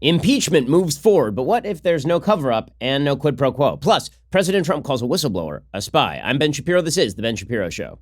Impeachment moves forward, but what if there's no cover-up and no quid pro quo? Plus, President Trump calls a whistleblower a spy. I'm Ben Shapiro. This is The Ben Shapiro Show.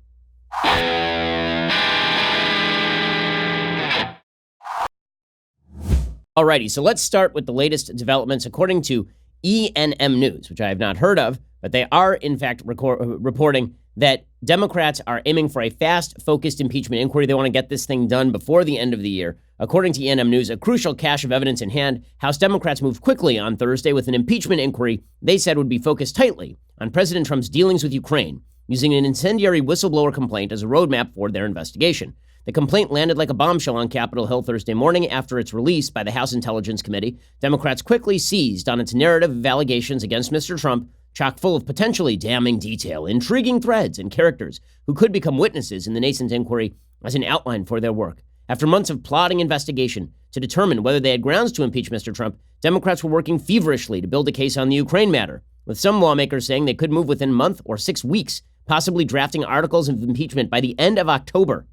Alrighty, so let's start with the latest developments. According to ENM News, which I have not heard of, but they are, in fact, reporting that Democrats are aiming for a fast, focused impeachment inquiry. They want to get this thing done before the end of the year. According to ENM News, a crucial cache of evidence in hand, House Democrats moved quickly on Thursday with an impeachment inquiry they said would be focused tightly on President Trump's dealings with Ukraine, using an incendiary whistleblower complaint as a roadmap for their investigation. The complaint landed like a bombshell on Capitol Hill Thursday morning after its release by the House Intelligence Committee. Democrats quickly seized on its narrative of allegations against Mr. Trump, chock full of potentially damning detail, intriguing threads, and characters who could become witnesses in the nascent inquiry as an outline for their work. After months of plodding investigation to determine whether they had grounds to impeach Mr. Trump, Democrats were working feverishly to build a case on the Ukraine matter, with some lawmakers saying they could move within a month or 6 weeks, possibly drafting articles of impeachment by the end of October.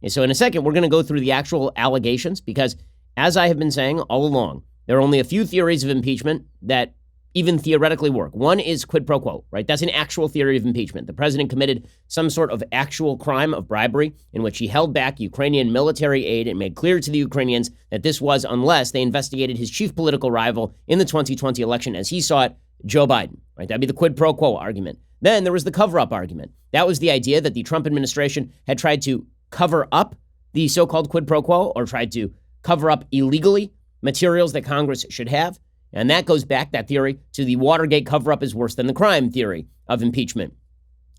And so in a second, we're going to go through the actual allegations because, as I have been saying all along, there are only a few theories of impeachment that even theoretically work. One is quid pro quo, right? That's an actual theory of impeachment. The president committed some sort of actual crime of bribery in which he held back Ukrainian military aid and made clear to the Ukrainians that this was unless they investigated his chief political rival in the 2020 election, as he saw it, Joe Biden, right? That'd be the quid pro quo argument. Then there was the cover-up argument. That was the idea that the Trump administration had tried to cover up the so-called quid pro quo or tried to cover up illegally materials that Congress should have. And that goes back, that theory, to the Watergate cover-up is worse than the crime theory of impeachment.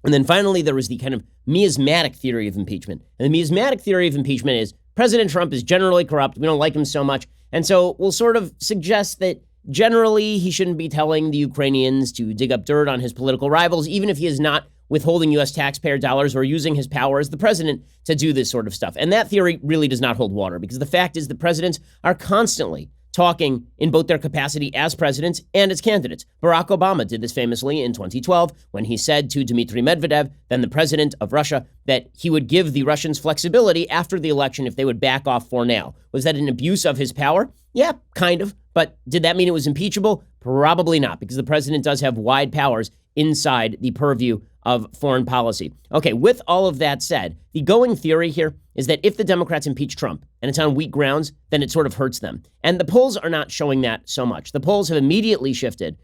And then finally, there was the kind of miasmatic theory of impeachment. And the miasmatic theory of impeachment is President Trump is generally corrupt. We don't like him so much. And so we'll sort of suggest that generally he shouldn't be telling the Ukrainians to dig up dirt on his political rivals, even if he is not withholding U.S. taxpayer dollars or using his power as the president to do this sort of stuff. And that theory really does not hold water because the fact is the presidents are constantly talking in both their capacity as presidents and as candidates. Barack Obama did this famously in 2012 when he said to Dmitry Medvedev, then the president of Russia, that he would give the Russians flexibility after the election if they would back off for now. Was that an abuse of his power? Yeah, kind of. But did that mean it was impeachable? Probably not, because the president does have wide powers inside the purview of foreign policy. Okay, with all of that said, the going theory here is that if the Democrats impeach Trump and it's on weak grounds, then it sort of hurts them. And the polls are not showing that so much. The polls have immediately shifted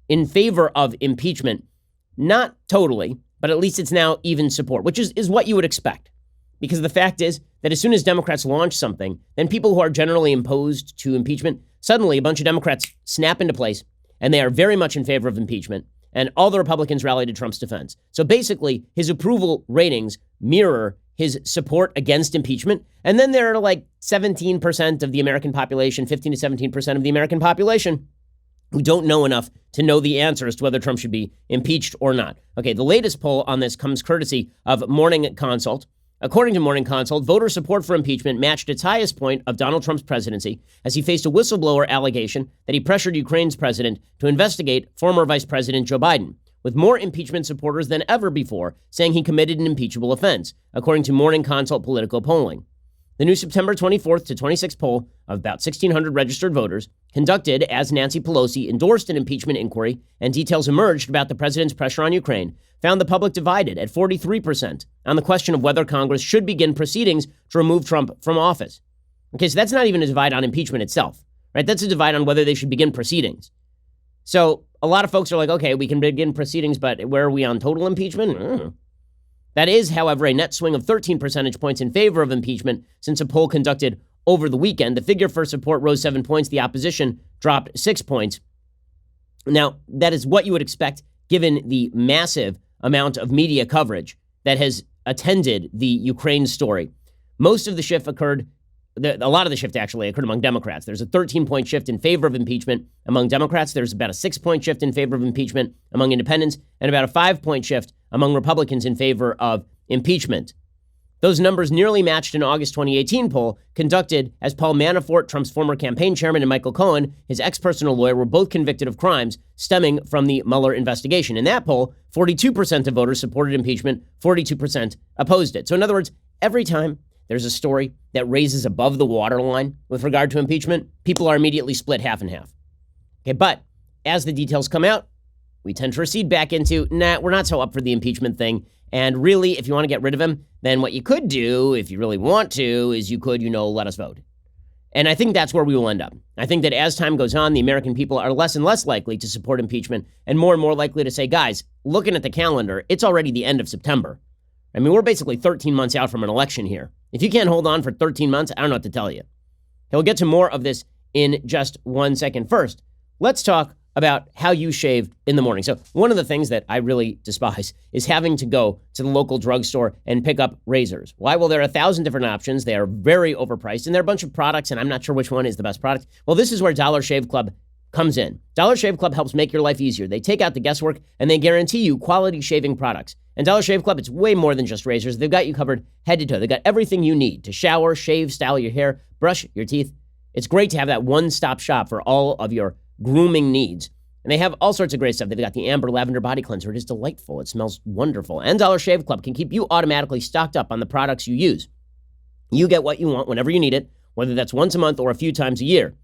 in favor of impeachment, not totally, but at least it's now even support, which is what you would expect. Because the fact is that as soon as Democrats launch something, then people who are generally opposed to impeachment, suddenly a bunch of Democrats snap into place and they are very much in favor of impeachment. And all the Republicans rallied to Trump's defense. So basically, his approval ratings mirror his support against impeachment. And then there are like 17% of the American population, 15 to 17% of the American population who don't know enough to know the answer as to whether Trump should be impeached or not. Okay, the latest poll on this comes courtesy of Morning Consult. According to Morning Consult, voter support for impeachment matched its highest point of Donald Trump's presidency as he faced a whistleblower allegation that he pressured Ukraine's president to investigate former Vice President Joe Biden, with more impeachment supporters than ever before saying he committed an impeachable offense, according to Morning Consult political polling. The new September 24th to 26th poll of about 1,600 registered voters, conducted as Nancy Pelosi endorsed an impeachment inquiry and details emerged about the president's pressure on Ukraine, found the public divided at 43% on the question of whether Congress should begin proceedings to remove Trump from office. Okay, so that's not even a divide on impeachment itself, right? That's a divide on whether they should begin proceedings. So a lot of folks are like, okay, we can begin proceedings, but where are we on total impeachment? That is, however, a net swing of 13 percentage points in favor of impeachment since a poll conducted over the weekend. The figure for support rose 7 points. The opposition dropped 6 points. Now, that is what you would expect given the massive amount of media coverage that has attended the Ukraine story. Most of the shift occurred, a lot of the shift actually occurred among Democrats. There's a 13-point shift in favor of impeachment among Democrats. There's about a 6-point shift in favor of impeachment among independents, and about a 5-point shift among Republicans in favor of impeachment. Those numbers nearly matched an August 2018 poll conducted as Paul Manafort, Trump's former campaign chairman, and Michael Cohen, his ex-personal lawyer, were both convicted of crimes stemming from the Mueller investigation. In that poll, 42% of voters supported impeachment, 42% opposed it. So in other words, every time there's a story that raises above the waterline with regard to impeachment, people are immediately split half and half. Okay, but as the details come out, we tend to recede back into, we're not so up for the impeachment thing. And really, if you want to get rid of him, then what you could do, if you really want to, is you could, let us vote. And I think that's where we will end up. I think that as time goes on, the American people are less and less likely to support impeachment and more likely to say, guys, looking at the calendar, it's already the end of September. I mean, we're basically 13 months out from an election here. If you can't hold on for 13 months, I don't know what to tell you. He'll get to more of this in just 1 second. First, let's talk about how you shave in the morning. So one of the things that I really despise is having to go to the local drugstore and pick up razors. Why? Well, there are 1,000 different options. They are very overpriced, and there are a bunch of products, and I'm not sure which one is the best product. Well, this is where Dollar Shave Club comes in. Dollar Shave Club helps make your life easier. They take out the guesswork, and they guarantee you quality shaving products. And Dollar Shave Club, it's way more than just razors. They've got you covered head to toe. They've got everything you need to shower, shave, style your hair, brush your teeth. It's great to have that one-stop shop for all of your grooming needs. And they have all sorts of great stuff. They've got the Amber Lavender Body Cleanser. It is delightful. It smells wonderful. And Dollar Shave Club can keep you automatically stocked up on the products you use. You get what you want whenever you need it, whether that's once a month or a few times a year.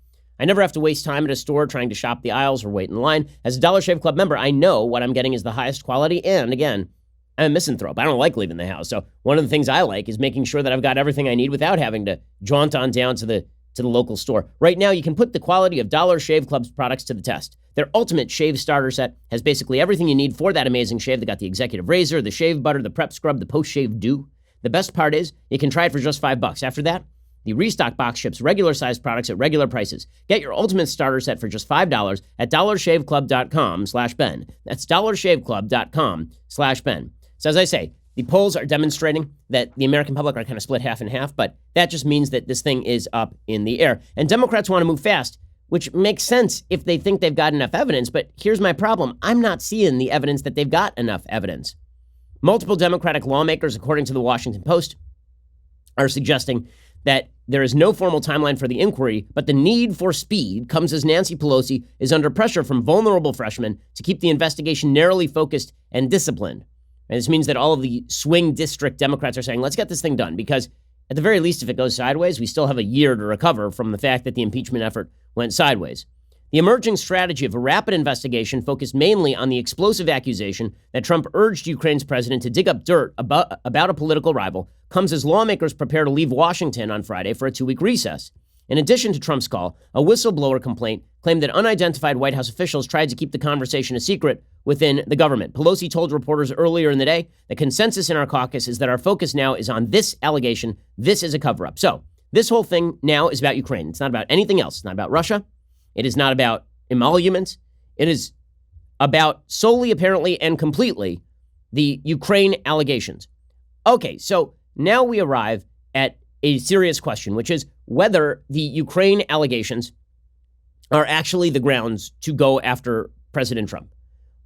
I never have to waste time at a store trying to shop the aisles or wait in line. As a Dollar Shave Club member, I know what I'm getting is the highest quality. And again, I'm a misanthrope. I don't like leaving the house. So one of the things I like is making sure that I've got everything I need without having to jaunt on down to the local store. Right now, you can put the quality of Dollar Shave Club's products to the test. Their ultimate shave starter set has basically everything you need for that amazing shave. They got the executive razor, the shave butter, the prep scrub, the post-shave dew. The best part is you can try it for just $5. After that, the restock box ships regular-sized products at regular prices. Get your ultimate starter set for just $5 at dollarshaveclub.com/Ben. That's dollarshaveclub.com/Ben. So as I say, the polls are demonstrating that the American public are kind of split half and half, but that just means that this thing is up in the air. And Democrats want to move fast, which makes sense if they think they've got enough evidence. But here's my problem. I'm not seeing the evidence that they've got enough evidence. Multiple Democratic lawmakers, according to the Washington Post, are suggesting that there is no formal timeline for the inquiry, but the need for speed comes as Nancy Pelosi is under pressure from vulnerable freshmen to keep the investigation narrowly focused and disciplined. And this means that all of the swing district Democrats are saying, let's get this thing done, because at the very least, if it goes sideways, we still have a year to recover from the fact that the impeachment effort went sideways. The emerging strategy of a rapid investigation focused mainly on the explosive accusation that Trump urged Ukraine's president to dig up dirt about a political rival comes as lawmakers prepare to leave Washington on Friday for a 2-week recess. In addition to Trump's call, a whistleblower complaint claimed that unidentified White House officials tried to keep the conversation a secret within the government. Pelosi told reporters earlier in the day, the consensus in our caucus is that our focus now is on this allegation. This is a cover-up. So this whole thing now is about Ukraine. It's not about anything else. It's not about Russia. It is not about emoluments. It is about solely, apparently, and completely the Ukraine allegations. Okay, so now we arrive at a serious question, which is whether the Ukraine allegations are actually the grounds to go after President Trump.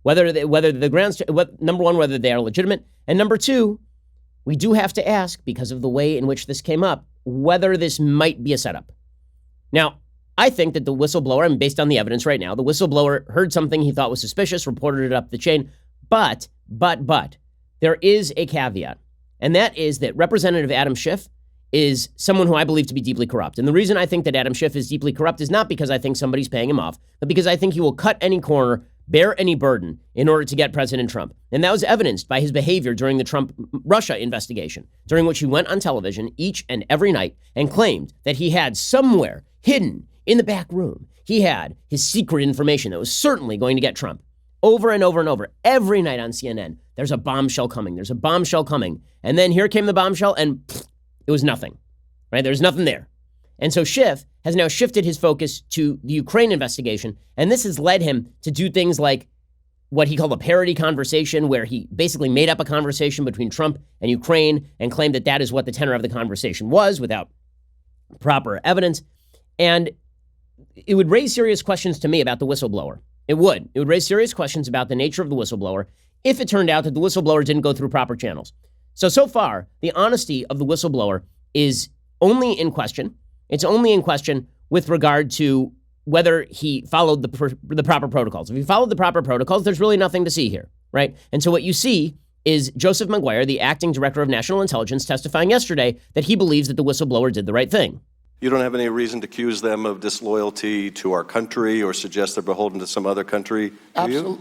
Whether the grounds, number one, whether they are legitimate, and number two, we do have to ask, because of the way in which this came up, whether this might be a setup. Now, I think that the whistleblower, and based on the evidence right now, the whistleblower heard something he thought was suspicious, reported it up the chain, but, there is a caveat, and that is that Representative Adam Schiff is someone who I believe to be deeply corrupt. And the reason I think that Adam Schiff is deeply corrupt is not because I think somebody's paying him off, but because I think he will cut any corner, bear any burden in order to get President Trump. And that was evidenced by his behavior during the Trump-Russia investigation, during which he went on television each and every night and claimed that he had somewhere hidden in the back room, he had his secret information that was certainly going to get Trump. Over and over and over, every night on CNN, there's a bombshell coming. There's a bombshell coming. And then here came the bombshell, and it was nothing, right? There's nothing there. And so Schiff has now shifted his focus to the Ukraine investigation, and this has led him to do things like what he called a parody conversation, where he basically made up a conversation between Trump and Ukraine and claimed that that is what the tenor of the conversation was without proper evidence. And it would raise serious questions to me about the whistleblower. It would raise serious questions about the nature of the whistleblower if it turned out that the whistleblower didn't go through proper channels. So far, the honesty of the whistleblower is only in question. It's only in question with regard to whether he followed the proper protocols. If he followed the proper protocols, there's really nothing to see here, right? And so what you see is Joseph Maguire, the acting director of national intelligence, testifying yesterday that he believes that the whistleblower did the right thing. You don't have any reason to accuse them of disloyalty to our country or suggest they're beholden to some other country, do you?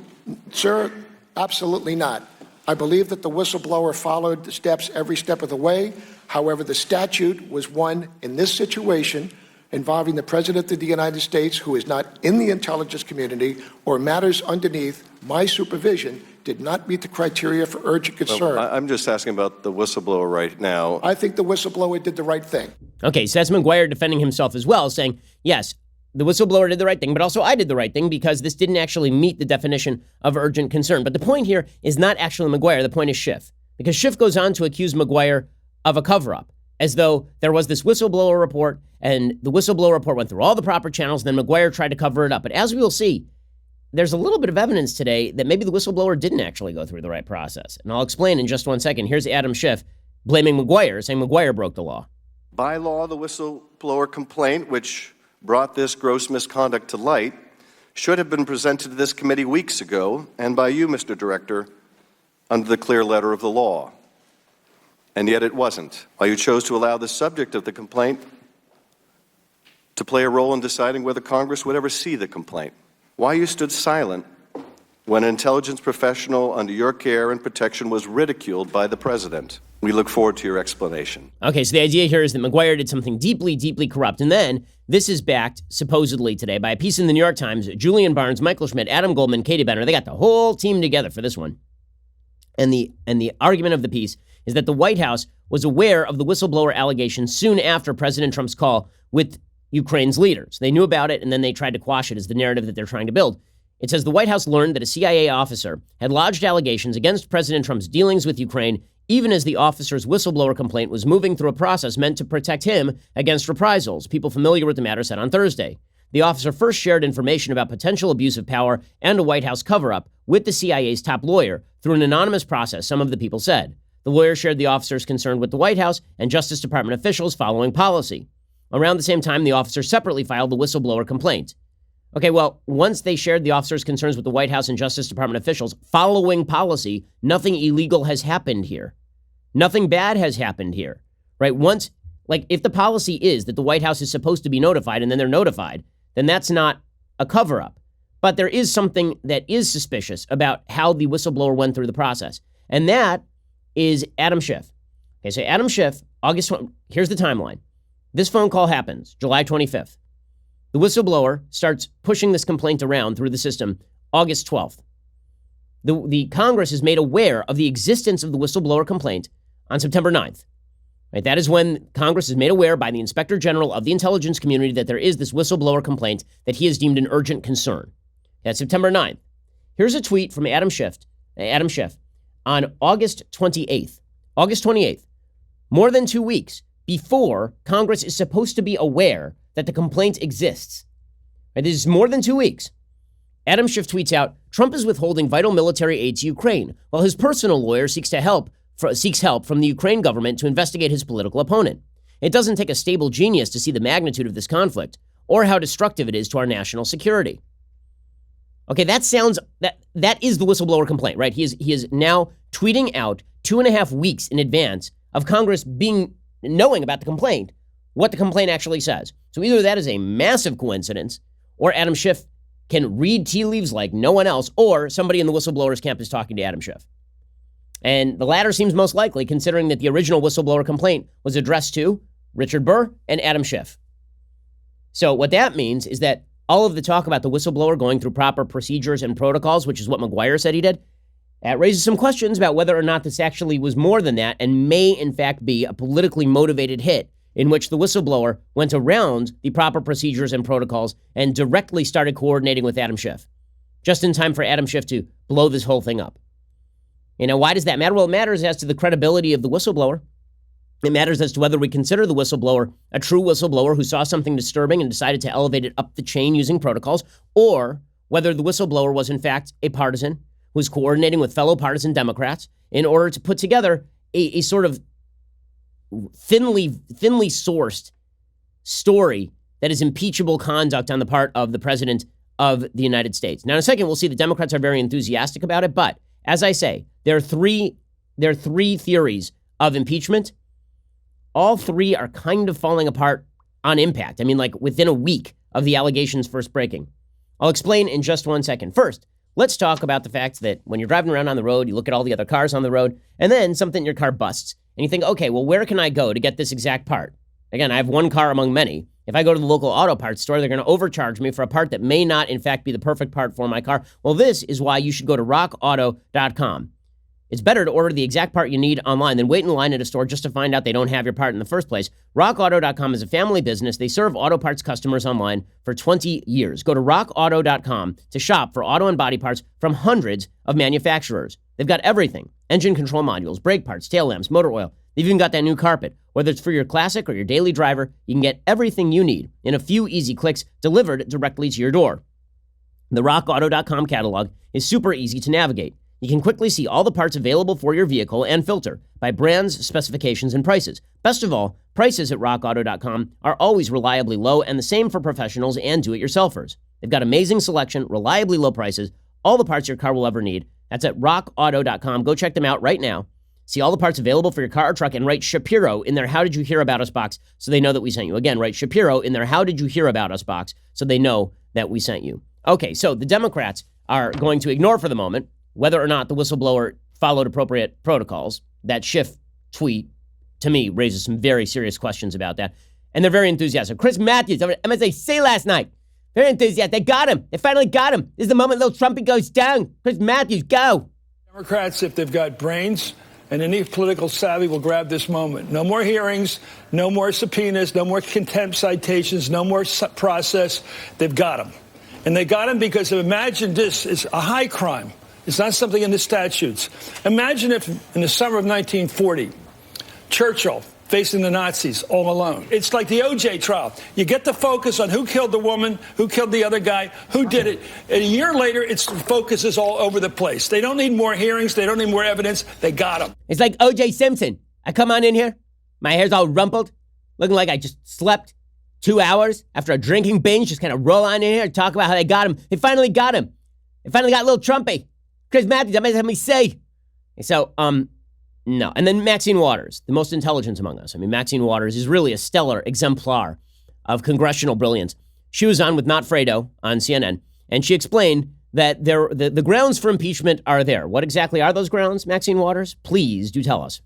Sir, absolutely not. I believe that the whistleblower followed the steps every step of the way. However, the statute was one in this situation involving the President of the United States, who is not in the intelligence community or matters underneath my supervision, did not meet the criteria for urgent concern. Well, I'm just asking about the whistleblower right now. I think the whistleblower did the right thing. Okay, so that's Maguire defending himself as well, saying, yes, the whistleblower did the right thing, but also I did the right thing because this didn't actually meet the definition of urgent concern. But the point here is not actually Maguire. The point is Schiff, because Schiff goes on to accuse Maguire of a cover-up, as though there was this whistleblower report, and the whistleblower report went through all the proper channels, and then Maguire tried to cover it up. But as we will see, there's a little bit of evidence today that maybe the whistleblower didn't actually go through the right process. And I'll explain in just one second. Here's Adam Schiff blaming Maguire, saying Maguire broke the law. By law, the whistleblower complaint, which brought this gross misconduct to light, should have been presented to this committee weeks ago, and by you, Mr. Director, under the clear letter of the law. And yet it wasn't. Why you chose to allow the subject of the complaint to play a role in deciding whether Congress would ever see the complaint. Why you stood silent when an intelligence professional under your care and protection was ridiculed by the president. We look forward to your explanation. Okay, so the idea here is that Maguire did something deeply, deeply corrupt. And then this is backed, supposedly today, by a piece in the New York Times. Julian Barnes, Michael Schmidt, Adam Goldman, Katie Benner, they got the whole team together for this one. And the argument of the piece is that the White House was aware of the whistleblower allegations soon after President Trump's call with Ukraine's leaders. They knew about it, and then they tried to quash it as the narrative that they're trying to build. It says the White House learned that a CIA officer had lodged allegations against President Trump's dealings with Ukraine, even as the officer's whistleblower complaint was moving through a process meant to protect him against reprisals, people familiar with the matter said on Thursday. The officer first shared information about potential abuse of power and a White House cover-up with the CIA's top lawyer through an anonymous process, some of the people said. The lawyer shared the officer's concern with the White House and Justice Department officials following policy. Around the same time, the officer separately filed the whistleblower complaint. Okay, well, once they shared the officer's concerns with the White House and Justice Department officials following policy, nothing illegal has happened here. Nothing bad has happened here, right? Once, like, if the policy is that the White House is supposed to be notified and then they're notified, then that's not a cover-up. But there is something that is suspicious about how the whistleblower went through the process. And that is Adam Schiff. Okay, so Adam Schiff, here's the timeline. This phone call happens July 25th. The whistleblower starts pushing this complaint around through the system August 12th. The Congress is made aware of the existence of the whistleblower complaint on September 9th. Right, that is when Congress is made aware by the Inspector General of the intelligence community that there is this whistleblower complaint that he has deemed an urgent concern. That's September 9th. Here's a tweet from Adam Schiff on August 28th. August 28th, more than 2 weeks before Congress is supposed to be aware that the complaint exists. Right, this is more than 2 weeks. Adam Schiff tweets out, Trump is withholding vital military aid to Ukraine, while his personal lawyer seeks help from the Ukraine government to investigate his political opponent. It doesn't take a stable genius to see the magnitude of this conflict or how destructive it is to our national security. Okay, that is the whistleblower complaint, right? He is now tweeting out 2.5 weeks in advance of Congress knowing about the complaint, what the complaint actually says. So either that is a massive coincidence, or Adam Schiff can read tea leaves like no one else, or somebody in the whistleblowers camp is talking to Adam Schiff. And the latter seems most likely, considering that the original whistleblower complaint was addressed to Richard Burr and Adam Schiff. So what that means is that all of the talk about the whistleblower going through proper procedures and protocols, which is what Maguire said he did, that raises some questions about whether or not this actually was more than that and may, in fact, be a politically motivated hit in which the whistleblower went around the proper procedures and protocols and directly started coordinating with Adam Schiff, just in time for Adam Schiff to blow this whole thing up. You know, why does that matter? Well, it matters as to the credibility of the whistleblower. It matters as to whether we consider the whistleblower a true whistleblower who saw something disturbing and decided to elevate it up the chain using protocols, or whether the whistleblower was, in fact, a partisan who was coordinating with fellow partisan Democrats in order to put together a sort of thinly sourced story that is impeachable conduct on the part of the president of the United States. Now, in a second, we'll see the Democrats are very enthusiastic about it, but as I say, there are three there are three theories of impeachment. All three are kind of falling apart on impact. I mean, like within a week of the allegations first breaking. I'll explain in just 1 second. First, let's talk about the fact that when you're driving around on the road, you look at all the other cars on the road, and then something in your car busts. And you think, okay, well, where can I go to get this exact part? Again, I have one car among many. If I go to the local auto parts store, they're going to overcharge me for a part that may not, in fact, be the perfect part for my car. Well, this is why you should go to RockAuto.com. It's better to order the exact part you need online than wait in line at a store just to find out they don't have your part in the first place. RockAuto.com is a family business. They serve auto parts customers online for 20 years. Go to RockAuto.com to shop for auto and body parts from hundreds of manufacturers. They've got everything. Engine control modules, brake parts, tail lamps, motor oil. They've even got that new carpet. Whether it's for your classic or your daily driver, you can get everything you need in a few easy clicks delivered directly to your door. The RockAuto.com catalog is super easy to navigate. You can quickly see all the parts available for your vehicle and filter by brands, specifications, and prices. Best of all, prices at RockAuto.com are always reliably low, and the same for professionals and do-it-yourselfers. They've got amazing selection, reliably low prices, all the parts your car will ever need. That's at RockAuto.com. Go check them out right now. See all the parts available for your car or truck and write Shapiro in their How Did You Hear About Us box so they know that we sent you. Again, write Shapiro in their How Did You Hear About Us box so they know that we sent you. Okay, so the Democrats are going to ignore for the moment whether or not the whistleblower followed appropriate protocols. That Schiff tweet, to me, raises some very serious questions about that. And they're very enthusiastic. Chris Matthews over at MSNBC last night. Very enthusiastic. They got him. They finally got him. This is the moment little Trumpy goes down. Chris Matthews, go. Democrats, if they've got brains and any political savvy, will grab this moment. No more hearings, no more subpoenas, no more contempt citations, no more process. They've got him. And they got him because imagine this is a high crime. It's not something in the statutes. Imagine if in the summer of 1940, Churchill facing the Nazis all alone. It's like the O.J. trial. You get the focus on who killed the woman, who killed the other guy, who did it. And a year later, the focus is all over the place. They don't need more hearings. They don't need more evidence. They got him. It's like O.J. Simpson. I come on in here, my hair's all rumpled, looking like I just slept 2 hours after a drinking binge, just kind of roll on in here and talk about how they got him. They finally got him. They finally got little Trumpy. Chris Matthews, that might have me say. So, no. And then Maxine Waters, the most intelligent among us. I mean, Maxine Waters is really a stellar exemplar of congressional brilliance. She was on with Not Fredo on CNN, and she explained that the grounds for impeachment are there. What exactly are those grounds, Maxine Waters? Please do tell us.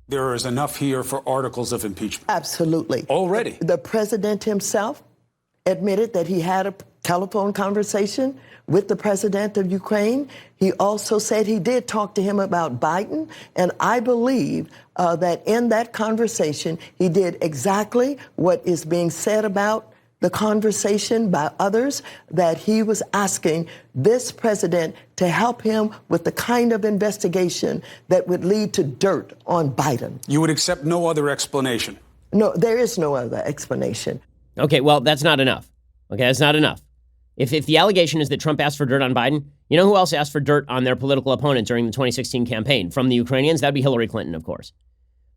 There is enough here for articles of impeachment. Absolutely. Already. The president himself admitted that he had a telephone conversation with the president of Ukraine. He also said he did talk to him about Biden. And I believe that in that conversation, he did exactly what is being said about the conversation by others, that he was asking this president to help him with the kind of investigation that would lead to dirt on Biden. You would accept no other explanation? No, there is no other explanation. Okay, well, that's not enough. Okay, that's not enough. If the allegation is that Trump asked for dirt on Biden, you know who else asked for dirt on their political opponent during the 2016 campaign from the Ukrainians? That'd be Hillary Clinton, of course.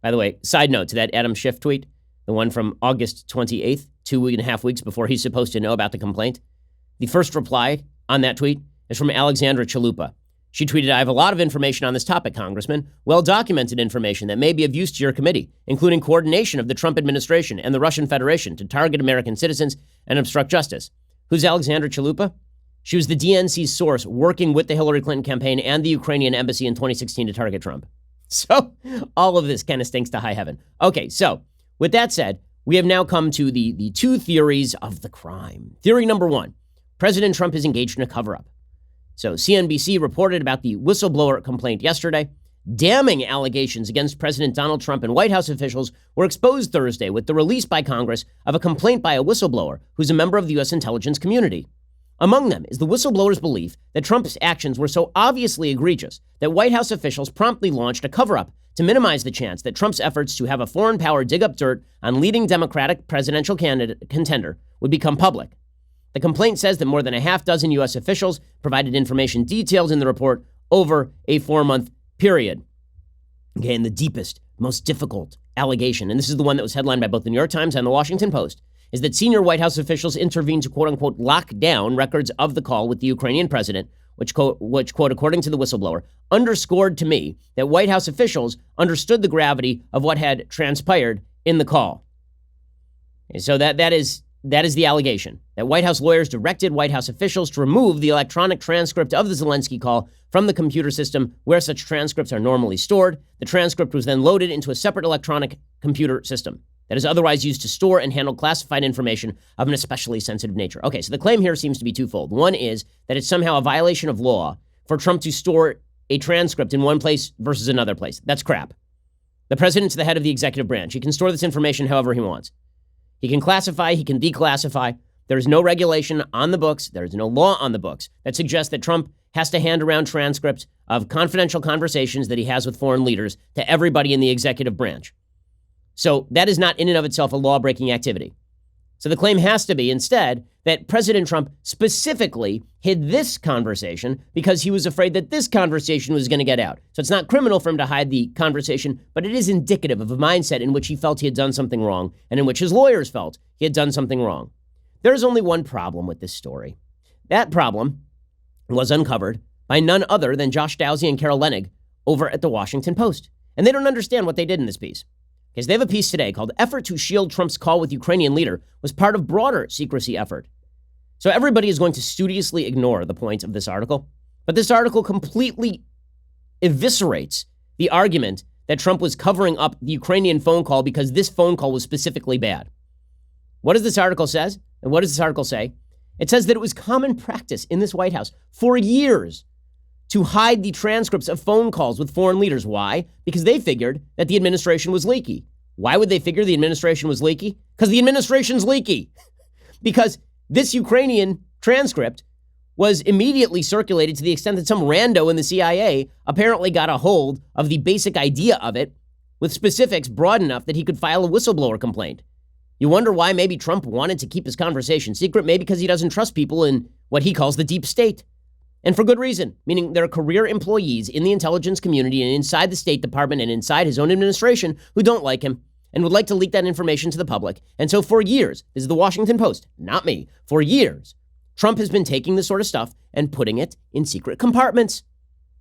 By the way, side note to that Adam Schiff tweet, the one from August 28th, 2.5 weeks before he's supposed to know about the complaint. The first reply on that tweet is from Alexandra Chalupa. She tweeted, "I have a lot of information on this topic, Congressman. Well-documented information that may be of use to your committee, including coordination of the Trump administration and the Russian Federation to target American citizens and obstruct justice." Who's Alexandra Chalupa? She was the DNC's source working with the Hillary Clinton campaign and the Ukrainian embassy in 2016 to target Trump. So all of this kind of stinks to high heaven. Okay, so with that said, we have now come to the two theories of the crime. Theory number one, President Trump is engaged in a cover-up. So CNBC reported about the whistleblower complaint yesterday. Damning allegations against President Donald Trump and White House officials were exposed Thursday with the release by Congress of a complaint by a whistleblower who's a member of the U.S. intelligence community. Among them is the whistleblower's belief that Trump's actions were so obviously egregious that White House officials promptly launched a cover-up to minimize the chance that Trump's efforts to have a foreign power dig up dirt on leading Democratic presidential contender would become public. The complaint says that more than a half dozen U.S. officials provided information detailed in the report over a 4-month period. Okay, and the deepest, most difficult allegation, and this is the one that was headlined by both the New York Times and the Washington Post, is that senior White House officials intervened to quote-unquote lock down records of the call with the Ukrainian president, which, quote, according to the whistleblower, underscored to me that White House officials understood the gravity of what had transpired in the call. And so that is the allegation, that White House lawyers directed White House officials to remove the electronic transcript of the Zelensky call from the computer system where such transcripts are normally stored. The transcript was then loaded into a separate electronic computer system that is otherwise used to store and handle classified information of an especially sensitive nature. Okay, so the claim here seems to be twofold. One is that it's somehow a violation of law for Trump to store a transcript in one place versus another place. That's crap. The president's the head of the executive branch. He can store this information however he wants. He can classify, he can declassify. There is no regulation on the books, there is no law on the books that suggests that Trump has to hand around transcripts of confidential conversations that he has with foreign leaders to everybody in the executive branch. So that is not in and of itself a law-breaking activity. So the claim has to be instead that President Trump specifically hid this conversation because he was afraid that this conversation was going to get out. So it's not criminal for him to hide the conversation, but it is indicative of a mindset in which he felt he had done something wrong and in which his lawyers felt he had done something wrong. There is only one problem with this story. That problem was uncovered by none other than Josh Dowsey and Carol Leonnig over at the Washington Post. And they don't understand what they did in this piece. Because they have a piece today called "Effort to Shield Trump's Call with Ukrainian Leader Was Part of Broader Secrecy Effort." So everybody is going to studiously ignore the points of this article. But this article completely eviscerates the argument that Trump was covering up the Ukrainian phone call because this phone call was specifically bad. What does this article says? And what does this article say? It says that it was common practice in this White House for years to hide the transcripts of phone calls with foreign leaders. Why? Because they figured that the administration was leaky. Why would they figure the administration was leaky? Because the administration's leaky. Because this Ukrainian transcript was immediately circulated to the extent that some rando in the CIA apparently got a hold of the basic idea of it with specifics broad enough that he could file a whistleblower complaint. You wonder why maybe Trump wanted to keep his conversation secret? Maybe because he doesn't trust people in what he calls the deep state. And for good reason, meaning there are career employees in the intelligence community and inside the State Department and inside his own administration who don't like him and would like to leak that information to the public. And so for years, this is the Washington Post, not me, for years, Trump has been taking this sort of stuff and putting it in secret compartments,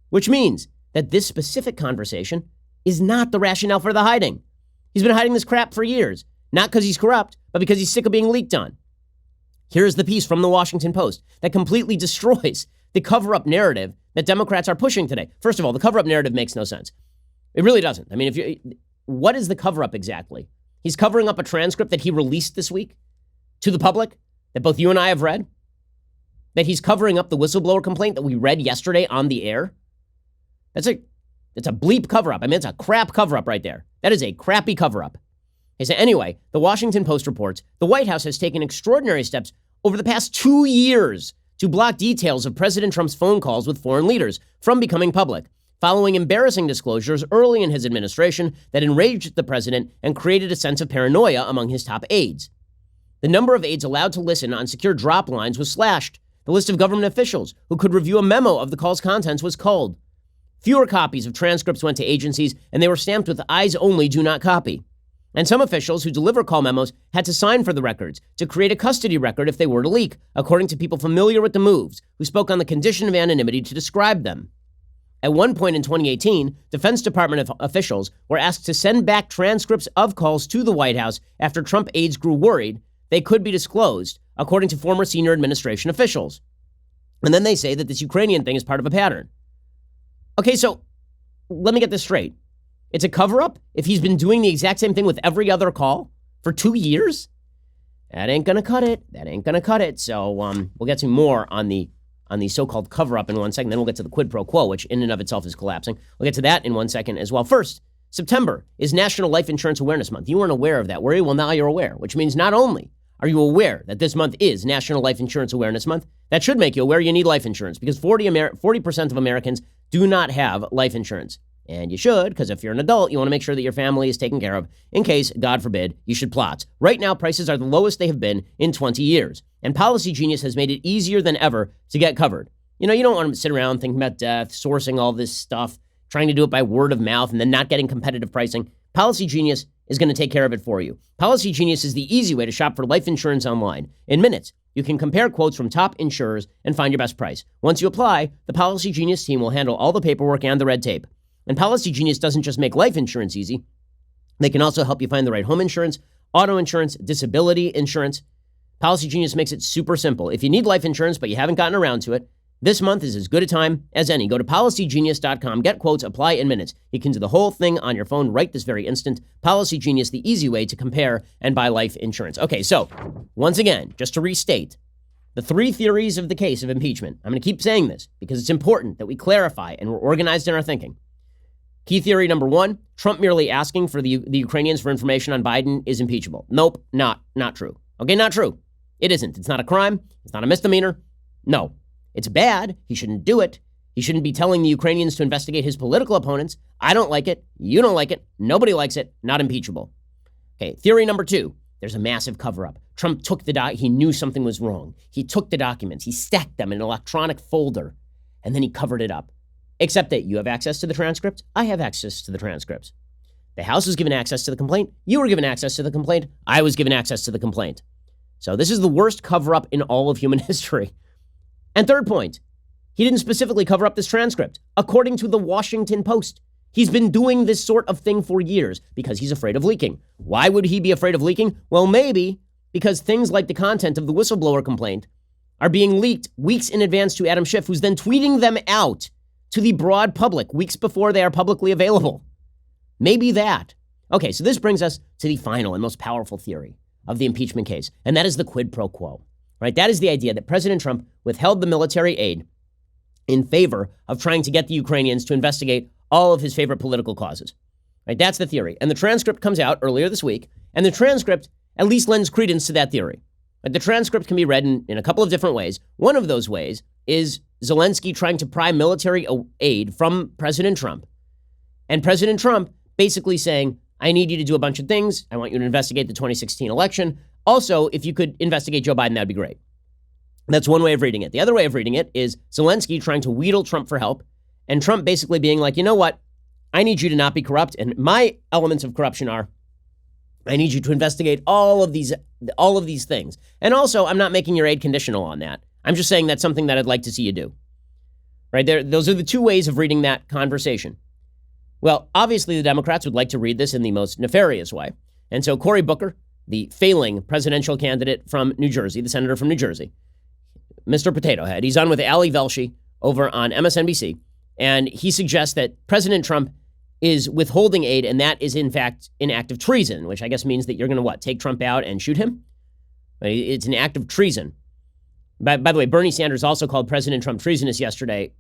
which means that this specific conversation is not the rationale for the hiding. He's been hiding this crap for years, not because he's corrupt, but because he's sick of being leaked on. Here's the piece from the Washington Post that completely destroys the cover-up narrative that Democrats are pushing today. First of all, the cover-up narrative makes no sense. It really doesn't. I mean, what is the cover-up exactly? He's covering up a transcript that he released this week to the public that both you and I have read, that he's covering up the whistleblower complaint that we read yesterday on the air. It's a bleep cover-up. I mean, it's a crap cover-up right there. That is a crappy cover-up. So anyway, the Washington Post reports the White House has taken extraordinary steps over the past 2 years to block details of President Trump's phone calls with foreign leaders from becoming public, following embarrassing disclosures early in his administration that enraged the president and created a sense of paranoia among his top aides. The number of aides allowed to listen on secure drop lines was slashed. The list of government officials who could review a memo of the call's contents was culled. Fewer copies of transcripts went to agencies, and they were stamped with "eyes only, do not copy." And some officials who deliver call memos had to sign for the records to create a custody record if they were to leak, according to people familiar with the moves, who spoke on the condition of anonymity to describe them. At one point in 2018, Defense Department officials were asked to send back transcripts of calls to the White House after Trump aides grew worried they could be disclosed, according to former senior administration officials. And then they say that this Ukrainian thing is part of a pattern. Okay, so let me get this straight. It's a cover-up if he's been doing the exact same thing with every other call for 2 years? That ain't gonna cut it. That ain't gonna cut it. So we'll get to more on the so-called cover-up in 1 second. Then we'll get to the quid pro quo, which in and of itself is collapsing. We'll get to that in 1 second as well. First, September is National Life Insurance Awareness Month. You weren't aware of that, were you? Well, now you're aware, which means not only are you aware that this month is National Life Insurance Awareness Month, that should make you aware you need life insurance because 40% of Americans do not have life insurance. And you should, because if you're an adult, you want to make sure that your family is taken care of in case, God forbid, you should plot. Right now, prices are the lowest they have been in 20 years. And Policy Genius has made it easier than ever to get covered. You know, you don't want to sit around thinking about death, sourcing all this stuff, trying to do it by word of mouth, and then not getting competitive pricing. Policy Genius is going to take care of it for you. Policy Genius is the easy way to shop for life insurance online. In minutes, You can compare quotes from top insurers and find your best price. Once you apply, the Policy Genius team will handle all the paperwork and the red tape. And Policy Genius doesn't just make life insurance easy. They can also help you find the right home insurance, auto insurance, disability insurance. Policy Genius makes it super simple. If you need life insurance but you haven't gotten around to it, this month is as good a time as any. Go to PolicyGenius.com, get quotes, apply in minutes. You can do the whole thing on your phone right this very instant. Policy Genius, the easy way to compare and buy life insurance. Okay, so once again, just to restate, the three theories of the case of impeachment. I'm going to keep saying this because it's important that we clarify and we're organized in our thinking. Key theory number one, Trump merely asking for the Ukrainians for information on Biden is impeachable. Nope, not true. Okay, not true. It isn't. It's not a crime. It's not a misdemeanor. No. It's bad. He shouldn't do it. He shouldn't be telling the Ukrainians to investigate his political opponents. I don't like it. You don't like it. Nobody likes it. Not impeachable. Okay, theory number two, there's a massive cover-up. Trump took he knew something was wrong. He took the documents. He stacked them in an electronic folder, and then he covered it up. Except that you have access to the transcript. I have access to the transcripts. The House was given access to the complaint. You were given access to the complaint. I was given access to the complaint. So this is the worst cover-up in all of human history. And third point, he didn't specifically cover up this transcript. According to the Washington Post, he's been doing this sort of thing for years because he's afraid of leaking. Why would he be afraid of leaking? Well, maybe because things like the content of the whistleblower complaint are being leaked weeks in advance to Adam Schiff, who's then tweeting them out to the broad public weeks before they are publicly available. Maybe that. Okay, so this brings us to the final and most powerful theory of the impeachment case, and that is the quid pro quo. Right? That is the idea that President Trump withheld the military aid in favor of trying to get the Ukrainians to investigate all of his favorite political causes. Right? That's the theory. And the transcript comes out earlier this week, and the transcript at least lends credence to that theory. Right? The transcript can be read in a couple of different ways. One of those ways is Zelensky trying to pry military aid from President Trump. And President Trump basically saying, I need you to do a bunch of things. I want you to investigate the 2016 election. Also, if you could investigate Joe Biden, that'd be great. That's one way of reading it. The other way of reading it is Zelensky trying to wheedle Trump for help, and Trump basically being like, you know what? I need you to not be corrupt, and my elements of corruption are, I need you to investigate all of these things. And also, I'm not making your aid conditional on that. I'm just saying that's something that I'd like to see you do. Right there, those are the two ways of reading that conversation. Well, obviously, the Democrats would like to read this in the most nefarious way. And so Cory Booker, the failing presidential candidate from New Jersey, the senator from New Jersey, Mr. Potato Head, he's on with Ali Velshi over on MSNBC, and he suggests that President Trump is withholding aid, and that is, in fact, an act of treason, which I guess means that you're going to, take Trump out and shoot him? It's an act of treason. By the way, Bernie Sanders also called President Trump treasonous yesterday.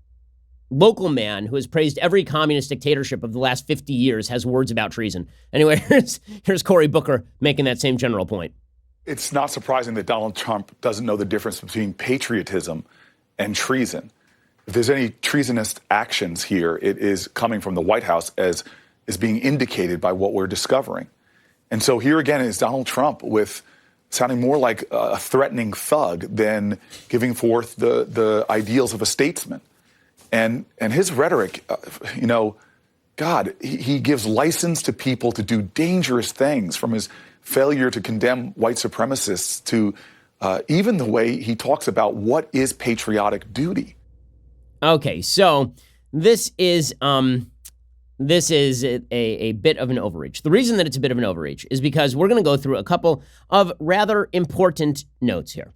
Local man who has praised every communist dictatorship of the last 50 years has words about treason. Anyway, here's Cory Booker making that same general point. It's not surprising that Donald Trump doesn't know the difference between patriotism and treason. If there's any treasonous actions here, it is coming from the White House as is being indicated by what we're discovering. And so here again is Donald Trump with sounding more like a threatening thug than giving forth the ideals of a statesman. And his rhetoric, he gives license to people to do dangerous things, from his failure to condemn white supremacists to even the way he talks about what is patriotic duty. Okay, so this is a bit of an overreach. The reason that it's a bit of an overreach is because we're going to go through a couple of rather important notes here.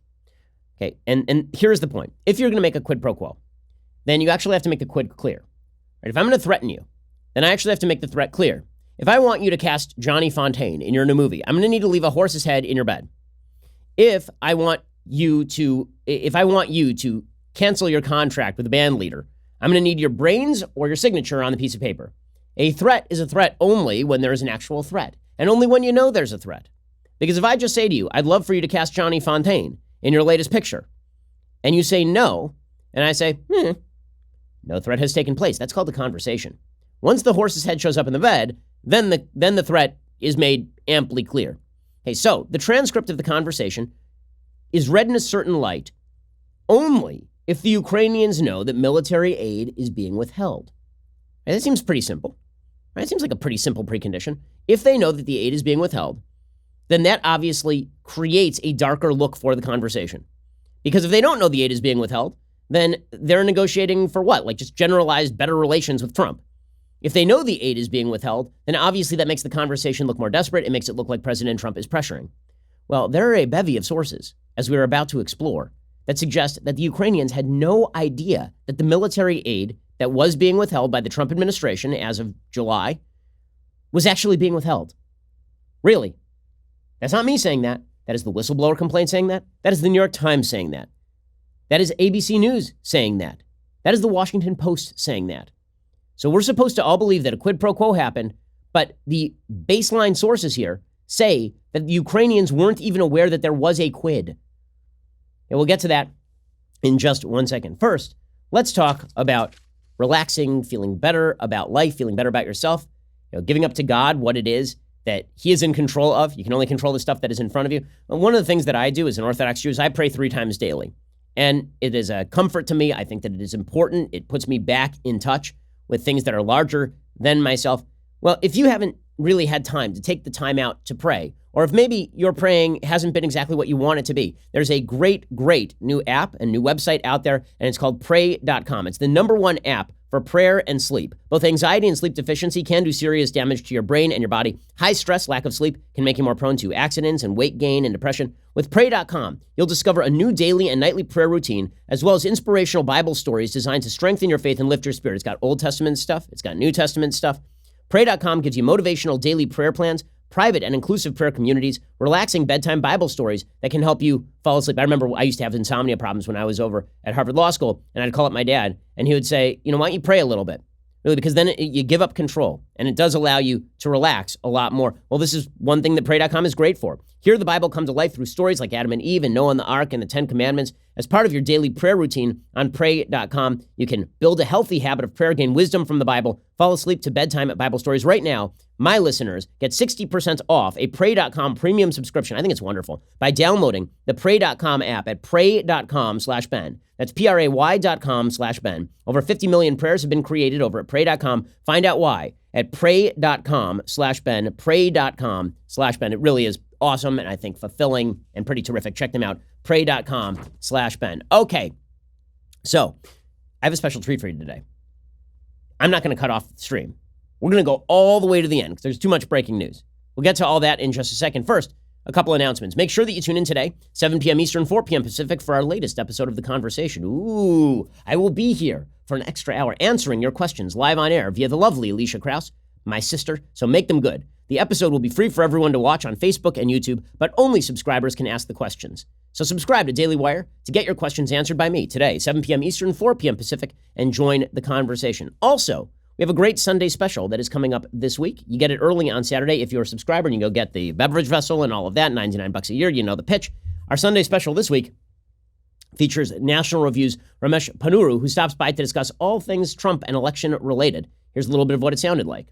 Okay, and here's the point. If you're going to make a quid pro quo, then you actually have to make the quid clear. Right? If I'm going to threaten you, then I actually have to make the threat clear. If I want you to cast Johnny Fontaine in your new movie, I'm going to need to leave a horse's head in your bed. If I want you to cancel your contract with the band leader, I'm going to need your brains or your signature on the piece of paper. A threat is a threat only when there is an actual threat, and only when you know there's a threat. Because if I just say to you, I'd love for you to cast Johnny Fontaine in your latest picture, and you say no, and I say, no threat has taken place. That's called a conversation. Once the horse's head shows up in the bed, then the threat is made amply clear. Okay, so the transcript of the conversation is read in a certain light only if the Ukrainians know that military aid is being withheld. Right, that seems pretty simple. Right? It seems like a pretty simple precondition. If they know that the aid is being withheld, then that obviously creates a darker look for the conversation. Because if they don't know the aid is being withheld, then they're negotiating for what? Like just generalized better relations with Trump. If they know the aid is being withheld, then obviously that makes the conversation look more desperate. It makes it look like President Trump is pressuring. Well, there are a bevy of sources, as we are about to explore, that suggest that the Ukrainians had no idea that the military aid that was being withheld by the Trump administration as of July was actually being withheld. Really. That's not me saying that. That is the whistleblower complaint saying that. That is the New York Times saying that. That is ABC News saying that. That is the Washington Post saying that. So we're supposed to all believe that a quid pro quo happened, but the baseline sources here say that the Ukrainians weren't even aware that there was a quid. And we'll get to that in just 1 second. First, let's talk about relaxing, feeling better about life, feeling better about yourself, giving up to God what it is that he is in control of. You can only control the stuff that is in front of you. And one of the things that I do as an Orthodox Jew is I pray 3 times daily. And it is a comfort to me. I think that it is important. It puts me back in touch with things that are larger than myself. Well, if you haven't really had time to take the time out to pray, or if maybe your praying hasn't been exactly what you want it to be, there's a great new app and new website out there, and it's called pray.com. It's the #1 app for prayer and sleep. Both anxiety and sleep deficiency can do serious damage to your brain and your body. High stress, lack of sleep can make you more prone to accidents and weight gain and depression. With pray.com, you'll discover a new daily and nightly prayer routine, as well as inspirational Bible stories designed to strengthen your faith and lift your spirit. It's got Old Testament stuff. It's got New Testament stuff. Pray.com gives you motivational daily prayer plans, private and inclusive prayer communities, relaxing bedtime Bible stories that can help you fall asleep. I remember I used to have insomnia problems when I was over at Harvard Law School, and I'd call up my dad, and he would say, why don't you pray a little bit? Really, because then you give up control, and it does allow you to relax a lot more. Well, this is one thing that pray.com is great for. Here, the Bible comes to life through stories like Adam and Eve and Noah and the Ark and the 10 Commandments. As part of your daily prayer routine on pray.com, you can build a healthy habit of prayer, gain wisdom from the Bible, fall asleep to bedtime at Bible stories. Right now, my listeners get 60% off a pray.com premium subscription. I think it's wonderful by downloading the pray.com app at pray.com/Ben. That's pray.com/Ben. Over 50 million prayers have been created over at pray.com. Find out why at pray.com/Ben, pray.com/Ben. It really is awesome and I think fulfilling and pretty terrific. Check them out, pray.com/Ben. Okay, so I have a special treat for you today. I'm not going to cut off the stream. We're going to go all the way to the end because there's too much breaking news. We'll get to all that in just a second. First, a couple announcements. Make sure that you tune in today, 7 p.m. Eastern, 4 p.m. Pacific, for our latest episode of The Conversation. Ooh, I will be here for an extra hour answering your questions live on air via the lovely Alicia Krause, my sister, so make them good. The episode will be free for everyone to watch on Facebook and YouTube, but only subscribers can ask the questions. So subscribe to Daily Wire to get your questions answered by me today, 7 p.m. Eastern, 4 p.m. Pacific, and join the conversation. Also, we have a great Sunday special that is coming up this week. You get it early on Saturday if you're a subscriber, and you go get the beverage vessel and all of that, $99 a year. You know the pitch. Our Sunday special this week features National Review's Ramesh Ponnuru, who stops by to discuss all things Trump and election related. Here's a little bit of what it sounded like.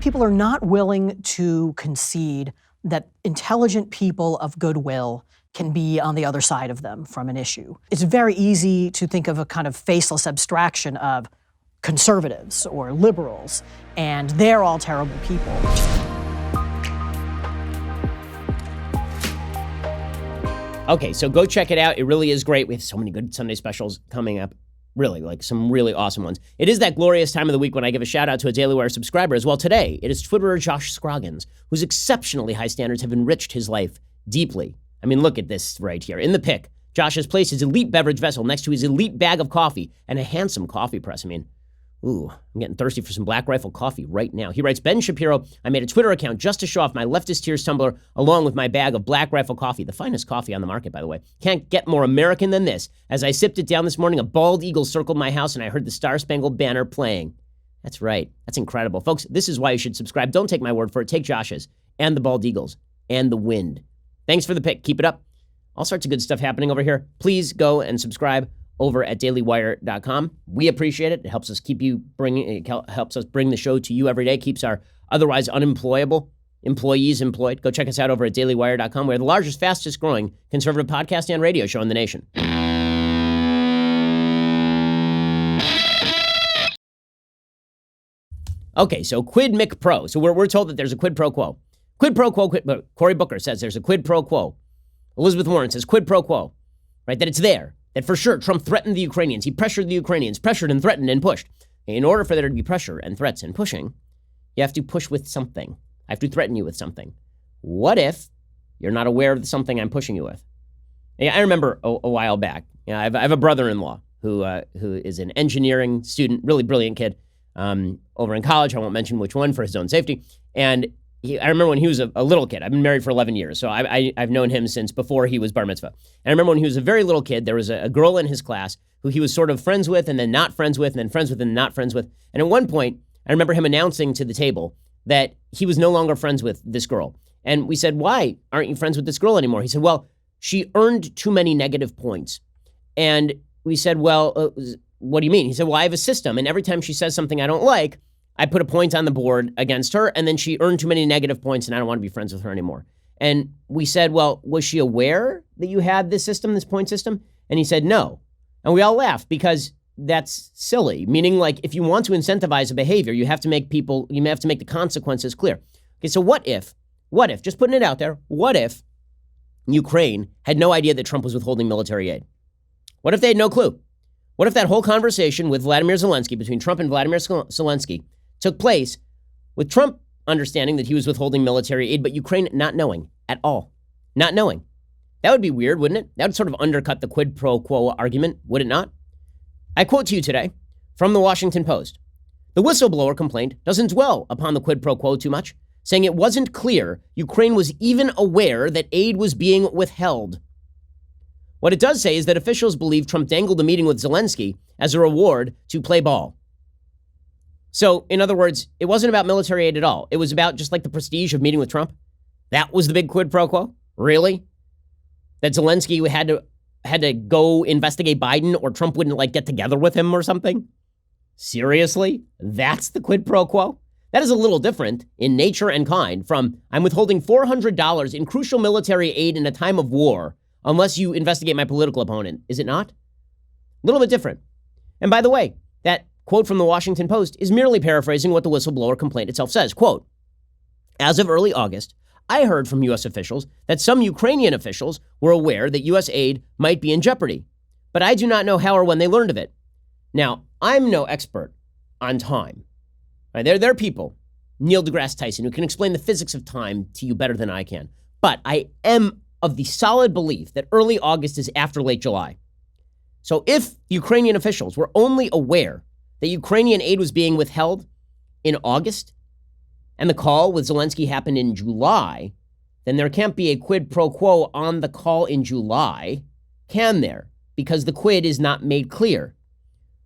People are not willing to concede that intelligent people of goodwill can be on the other side of them from an issue. It's very easy to think of a kind of faceless abstraction of conservatives or liberals, and they're all terrible people. Okay, so go check it out. It really is great. We have so many good Sunday specials coming up. Really, like some really awesome ones. It is that glorious time of the week when I give a shout out to a Daily Wire subscriber as well. Today, it is Twitterer Josh Scroggins, whose exceptionally high standards have enriched his life deeply. I mean, look at this right here. In the pic, Josh has placed his elite beverage vessel next to his elite bag of coffee and a handsome coffee press. I mean, ooh, I'm getting thirsty for some Black Rifle coffee right now. He writes, Ben Shapiro, I made a Twitter account just to show off my Leftist Tears tumbler along with my bag of Black Rifle coffee. The finest coffee on the market, by the way. Can't get more American than this. As I sipped it down this morning, a bald eagle circled my house and I heard the Star-Spangled Banner playing. That's right. That's incredible. Folks, this is why you should subscribe. Don't take my word for it. Take Josh's and the bald eagles and the wind. Thanks for the pick. Keep it up. All sorts of good stuff happening over here. Please go and subscribe over at dailywire.com. We appreciate it. It helps us helps us bring the show to you every day, keeps our otherwise unemployable employees employed. Go check us out over at dailywire.com. We're the largest, fastest growing conservative podcast and radio show in the nation. Okay, so quid mic pro. So we're told that there's a quid pro quo. Quid pro quo. Cory Booker says there's a quid pro quo Elizabeth Warren says quid pro quo, right? That it's there, that for sure Trump threatened the Ukrainians. He pressured the Ukrainians, pressured and threatened and pushed. In order for there to be pressure and threats and pushing, you have to push with something. I have to threaten you with something. What if you're not aware of something I'm pushing you with? I remember a while back, I have a brother-in-law who is an engineering student, really brilliant kid, over in college. I won't mention which one for his own safety. And I remember when he was a little kid. I've been married for 11 years, so I've known him since before he was bar mitzvah. And I remember when he was a very little kid, there was a girl in his class who he was sort of friends with and then not friends with and then friends with and not friends with. And at one point, I remember him announcing to the table that he was no longer friends with this girl. And we said, why aren't you friends with this girl anymore? He said, well, she earned too many negative points. And we said, well, what do you mean? He said, well, I have a system. And every time she says something I don't like, I put a point on the board against her. And then she earned too many negative points and I don't want to be friends with her anymore. And we said, well, was she aware that you had this system, this point system? And he said, no. And we all laughed because that's silly. Meaning, like, if you want to incentivize a behavior, you have to make the consequences clear. Okay, so what if, just putting it out there, what if Ukraine had no idea that Trump was withholding military aid? What if they had no clue? What if that whole conversation with Vladimir Zelensky, between Trump and Vladimir Zelensky, took place with Trump understanding that he was withholding military aid, but Ukraine not knowing at all? Not knowing. That would be weird, wouldn't it? That would sort of undercut the quid pro quo argument, would it not? I quote to you today from the Washington Post. The whistleblower complaint doesn't dwell upon the quid pro quo too much, saying it wasn't clear Ukraine was even aware that aid was being withheld. What it does say is that officials believe Trump dangled a meeting with Zelensky as a reward to play ball. So, in other words, it wasn't about military aid at all. It was about just like the prestige of meeting with Trump. That was the big quid pro quo? Really? That Zelensky had to go investigate Biden or Trump wouldn't like get together with him or something? Seriously? That's the quid pro quo? That is a little different in nature and kind from I'm withholding $400 in crucial military aid in a time of war unless you investigate my political opponent. Is it not? A little bit different. And by the way, that quote from the Washington Post is merely paraphrasing what the whistleblower complaint itself says. Quote, as of early August, I heard from U.S. officials that some Ukrainian officials were aware that U.S. aid might be in jeopardy, but I do not know how or when they learned of it. Now, I'm no expert on time. Right, there are people, Neil deGrasse Tyson, who can explain the physics of time to you better than I can. But I am of the solid belief that early August is after late July. So if Ukrainian officials were only aware that Ukrainian aid was being withheld in August, and the call with Zelensky happened in July, then there can't be a quid pro quo on the call in July, can there? Because the quid is not made clear.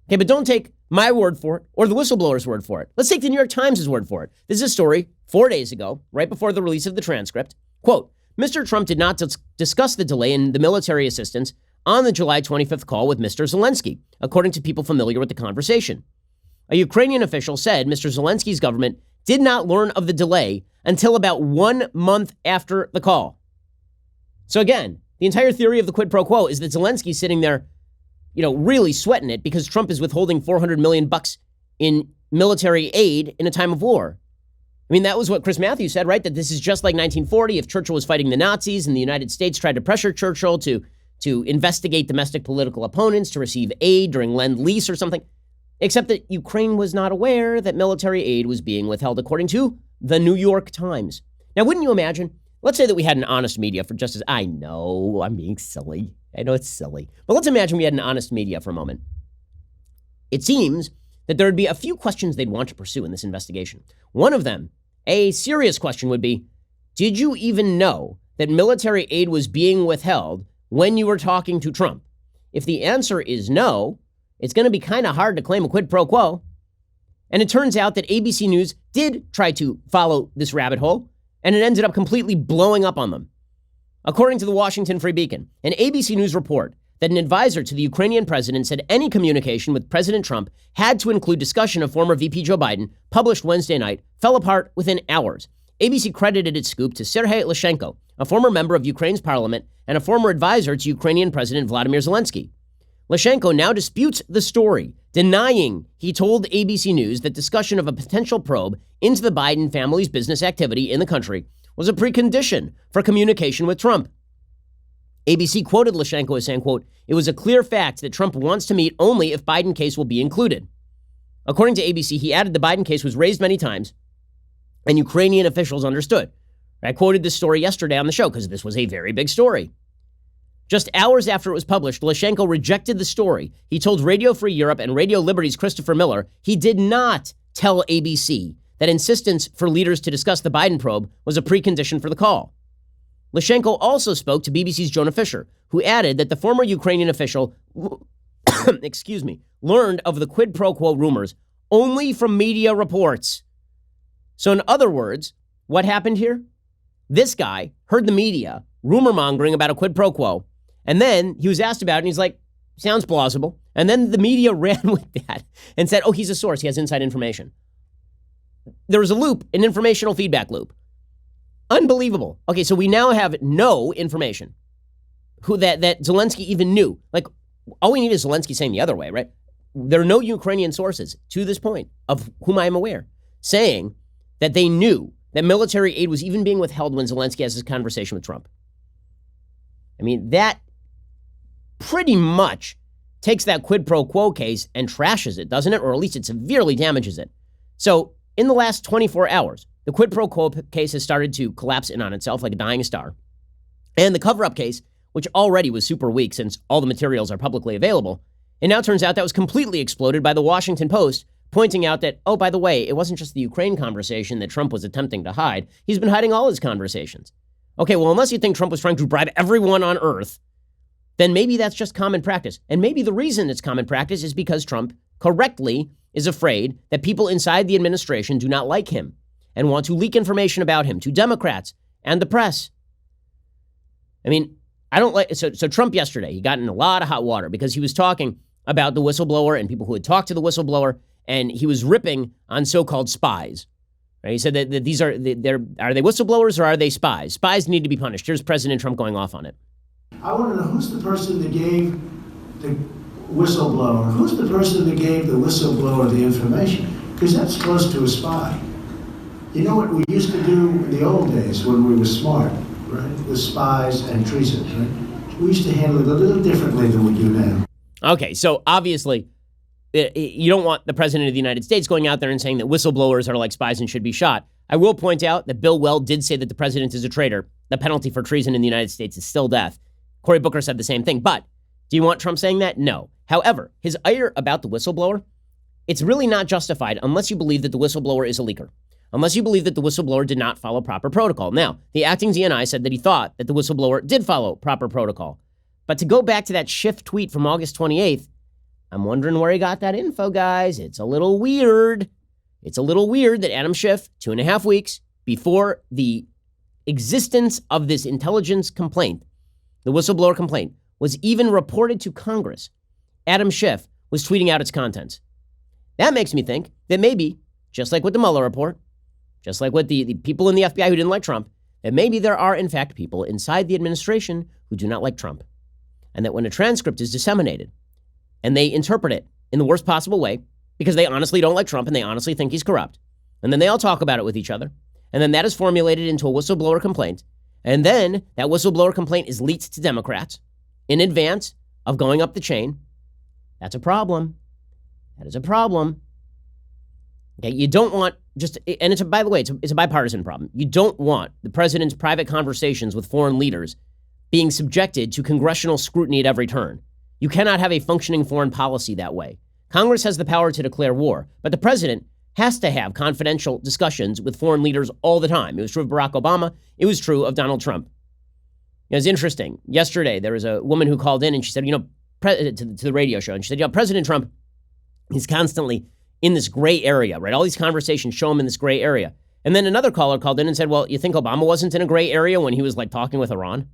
Okay, but don't take my word for it or the whistleblower's word for it. Let's take the New York Times' word for it. This is a story 4 days ago, right before the release of the transcript. Quote, Mr. Trump did not discuss the delay in the military assistance on the July 25th call with Mr. Zelensky, according to people familiar with the conversation. A Ukrainian official said Mr. Zelensky's government did not learn of the delay until about 1 month after the call. So again, the entire theory of the quid pro quo is that Zelensky's sitting there, really sweating it because Trump is withholding $400 million in military aid in a time of war. I mean, that was what Chris Matthews said, right? That this is just like 1940 if Churchill was fighting the Nazis and the United States tried to pressure Churchill to investigate domestic political opponents, to receive aid during Lend-Lease or something. Except that Ukraine was not aware that military aid was being withheld, according to the New York Times. Now, wouldn't you imagine? Let's say that we had an honest media for just as, I know, I'm being silly. I know it's silly. But let's imagine we had an honest media for a moment. It seems that there would be a few questions they'd want to pursue in this investigation. One of them, a serious question, would be, did you even know that military aid was being withheld when you were talking to Trump? If the answer is no, it's going to be kind of hard to claim a quid pro quo. And it turns out that ABC News did try to follow this rabbit hole, and it ended up completely blowing up on them. According to the Washington Free Beacon, an ABC News report that an advisor to the Ukrainian president said any communication with President Trump had to include discussion of former VP Joe Biden, published Wednesday night, fell apart within hours. ABC credited its scoop to Sergei Lyshenko, a former member of Ukraine's parliament and a former advisor to Ukrainian President Vladimir Zelensky. Lyshenko now disputes the story, denying he told ABC News that discussion of a potential probe into the Biden family's business activity in the country was a precondition for communication with Trump. ABC quoted Lyshenko as saying, quote, "It was a clear fact that Trump wants to meet only if Biden case will be included." According to ABC, he added the Biden case was raised many times and Ukrainian officials understood. I quoted this story yesterday on the show because this was a very big story. Just hours after it was published, Lyshenko rejected the story. He told Radio Free Europe and Radio Liberty's Christopher Miller he did not tell ABC that insistence for leaders to discuss the Biden probe was a precondition for the call. Lyshenko also spoke to BBC's Jonah Fisher, who added that the former Ukrainian official, learned of the quid pro quo rumors only from media reports. So in other words, what happened here? This guy heard the media rumor mongering about a quid pro quo, and then he was asked about it, and he's like, sounds plausible. And then the media ran with that and said, oh, he's a source. He has inside information. There was a loop, an informational feedback loop. Unbelievable. Okay, so we now have no information who that Zelensky even knew. Like, all we need is Zelensky saying the other way, right? There are no Ukrainian sources to this point of whom I am aware saying that they knew that military aid was even being withheld when Zelensky has his conversation with Trump. I mean, that pretty much takes that quid pro quo case and trashes it, doesn't it? Or at least it severely damages it. So in the last 24 hours, the quid pro quo case has started to collapse in on itself like a dying star. And the cover-up case, which already was super weak since all the materials are publicly available, it now turns out that was completely exploded by the Washington Post, pointing out that, oh, by the way, it wasn't just the Ukraine conversation that Trump was attempting to hide. He's been hiding all his conversations. Okay, well, unless you think Trump was trying to bribe everyone on earth, then maybe that's just common practice. And maybe the reason it's common practice is because Trump correctly is afraid that people inside the administration do not like him and want to leak information about him to Democrats and the press. I mean, I don't like, so Trump yesterday, he got in a lot of hot water because he was talking about the whistleblower and people who had talked to the whistleblower, and he was ripping on so-called spies. Right? He said that these are they whistleblowers or are they spies? Spies need to be punished. Here's President Trump going off on it. I want to know who's the person that gave the whistleblower, who's the person that gave the whistleblower the information? Because that's close to a spy. You know what we used to do in the old days when we were smart, right? With spies and treason, right? We used to handle it a little differently than we do now. Okay, so obviously, you don't want the president of the United States going out there and saying that whistleblowers are like spies and should be shot. I will point out that Bill Weld did say that the president is a traitor. The penalty for treason in the United States is still death. Cory Booker said the same thing. But do you want Trump saying that? No. However, his ire about the whistleblower, it's really not justified unless you believe that the whistleblower is a leaker. Unless you believe that the whistleblower did not follow proper protocol. Now, the acting DNI said that he thought that the whistleblower did follow proper protocol. But to go back to that Schiff tweet from August 28th, I'm wondering where he got that info, guys. It's a little weird. It's a little weird that Adam Schiff, 2.5 weeks before the existence of this intelligence complaint, the whistleblower complaint, was even reported to Congress, Adam Schiff was tweeting out its contents. That makes me think that maybe, just like with the Mueller report, just like with the people in the FBI who didn't like Trump, that maybe there are, in fact, people inside the administration who do not like Trump. And that when a transcript is disseminated and they interpret it in the worst possible way because they honestly don't like Trump and they honestly think he's corrupt, and then they all talk about it with each other, and then that is formulated into a whistleblower complaint, and then that whistleblower complaint is leaked to Democrats in advance of going up the chain, that's a problem. That is a problem. Okay, you don't want and it's by the way, it's a bipartisan problem. You don't want the president's private conversations with foreign leaders being subjected to congressional scrutiny at every turn. You cannot have a functioning foreign policy that way. Congress has the power to declare war, but the president has to have confidential discussions with foreign leaders all the time. It was true of Barack Obama. It was true of Donald Trump. It was interesting. Yesterday, there was a woman who called in and she said, to the radio show, and she said, President Trump, he's constantly in this gray area, right? All these conversations show him in this gray area. And then another caller called in and said, well, you think Obama wasn't in a gray area when he was like talking with Iran?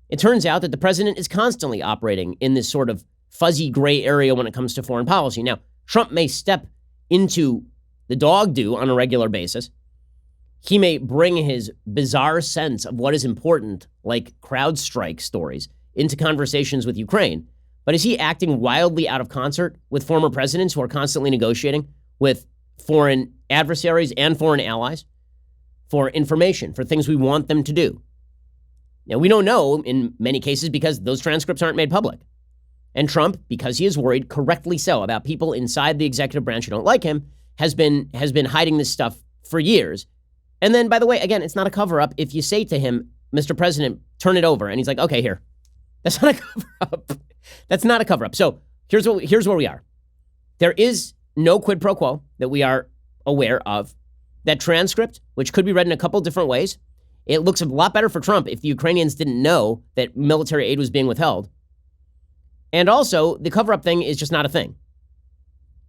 It turns out that the president is constantly operating in this sort of fuzzy gray area when it comes to foreign policy. Now, Trump may step into the dog do on a regular basis. He may bring his bizarre sense of what is important, like CrowdStrike stories, into conversations with Ukraine. But is he acting wildly out of concert with former presidents who are constantly negotiating with foreign adversaries and foreign allies for information, for things we want them to do? Now, we don't know in many cases because those transcripts aren't made public. And Trump, because he is worried, correctly so, about people inside the executive branch who don't like him, has been hiding this stuff for years. And then, by the way, again, it's not a cover-up if you say to him, Mr. President, turn it over. And he's like, okay, here. That's not a cover-up. That's not a cover-up. So here's where we are. There is no quid pro quo that we are aware of. That transcript, which could be read in a couple different ways, it looks a lot better for Trump if the Ukrainians didn't know that military aid was being withheld. And also, the cover-up thing is just not a thing.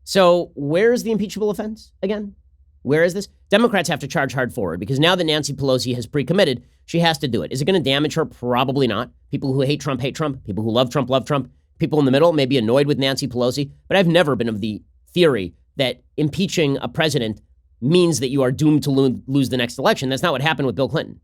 So where's the impeachable offense again? Where is this? Democrats have to charge hard forward because now that Nancy Pelosi has pre-committed, she has to do it. Is it going to damage her? Probably not. People who hate Trump, hate Trump. People who love Trump, love Trump. People in the middle may be annoyed with Nancy Pelosi. But I've never been of the theory that impeaching a president means that you are doomed to lose the next election. That's not what happened with Bill Clinton.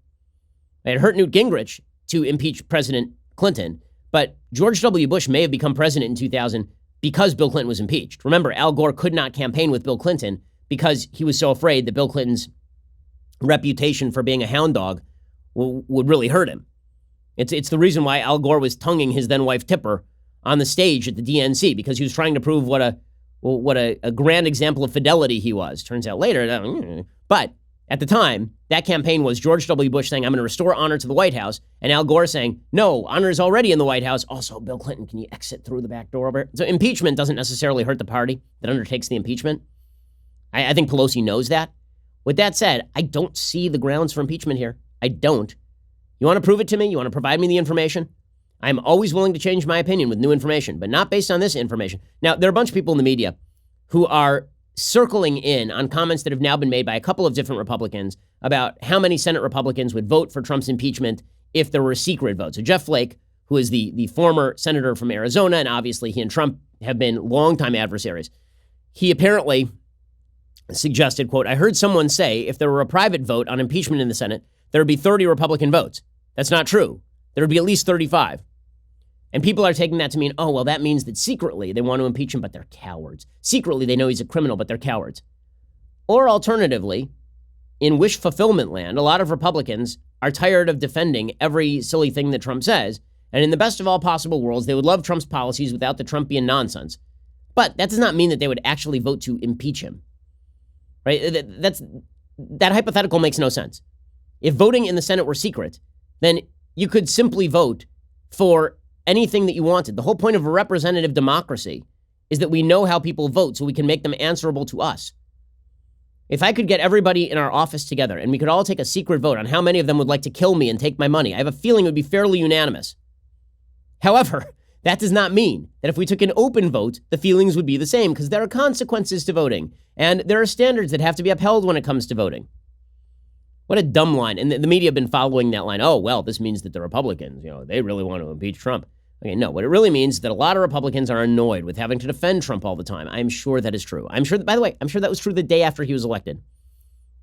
It hurt Newt Gingrich to impeach President Clinton, but George W. Bush may have become president in 2000 because Bill Clinton was impeached. Remember, Al Gore could not campaign with Bill Clinton because he was so afraid that Bill Clinton's reputation for being a hound dog would really hurt him. It's the reason why Al Gore was tonguing his then wife Tipper on the stage at the DNC, because he was trying to prove what a grand example of fidelity he was. Turns out later, but at the time, that campaign was George W. Bush saying, I'm going to restore honor to the White House, and Al Gore saying, no, honor is already in the White House. Also, Bill Clinton, can you exit through the back door over here? So impeachment doesn't necessarily hurt the party that undertakes the impeachment. I think Pelosi knows that. With that said, I don't see the grounds for impeachment here. I don't. You want to prove it to me? You want to provide me the information? I'm always willing to change my opinion with new information, but not based on this information. Now, there are a bunch of people in the media who are circling in on comments that have now been made by a couple of different Republicans about how many Senate Republicans would vote for Trump's impeachment if there were secret votes. So Jeff Flake, who is the former senator from Arizona, and obviously he and Trump have been longtime adversaries, he apparently suggested, quote, I heard someone say if there were a private vote on impeachment in the Senate, there would be 30 Republican votes. That's not true. There would be at least 35. And people are taking that to mean, oh, well, that means that secretly they want to impeach him, but they're cowards. Secretly, they know he's a criminal, but they're cowards. Or alternatively, in wish fulfillment land, a lot of Republicans are tired of defending every silly thing that Trump says. And in the best of all possible worlds, they would love Trump's policies without the Trumpian nonsense. But that does not mean that they would actually vote to impeach him. Right? That hypothetical makes no sense. If voting in the Senate were secret, then you could simply vote for anything that you wanted. The whole point of a representative democracy is that we know how people vote so we can make them answerable to us. If I could get everybody in our office together and we could all take a secret vote on how many of them would like to kill me and take my money, I have a feeling it would be fairly unanimous. However, that does not mean that if we took an open vote, the feelings would be the same, because there are consequences to voting and there are standards that have to be upheld when it comes to voting. What a dumb line. And the media have been following that line. Oh, well, this means that the Republicans, they really want to impeach Trump. Okay, no, what it really means is that a lot of Republicans are annoyed with having to defend Trump all the time. I'm sure that is true. I'm sure that, by the way, I'm sure that was true the day after he was elected.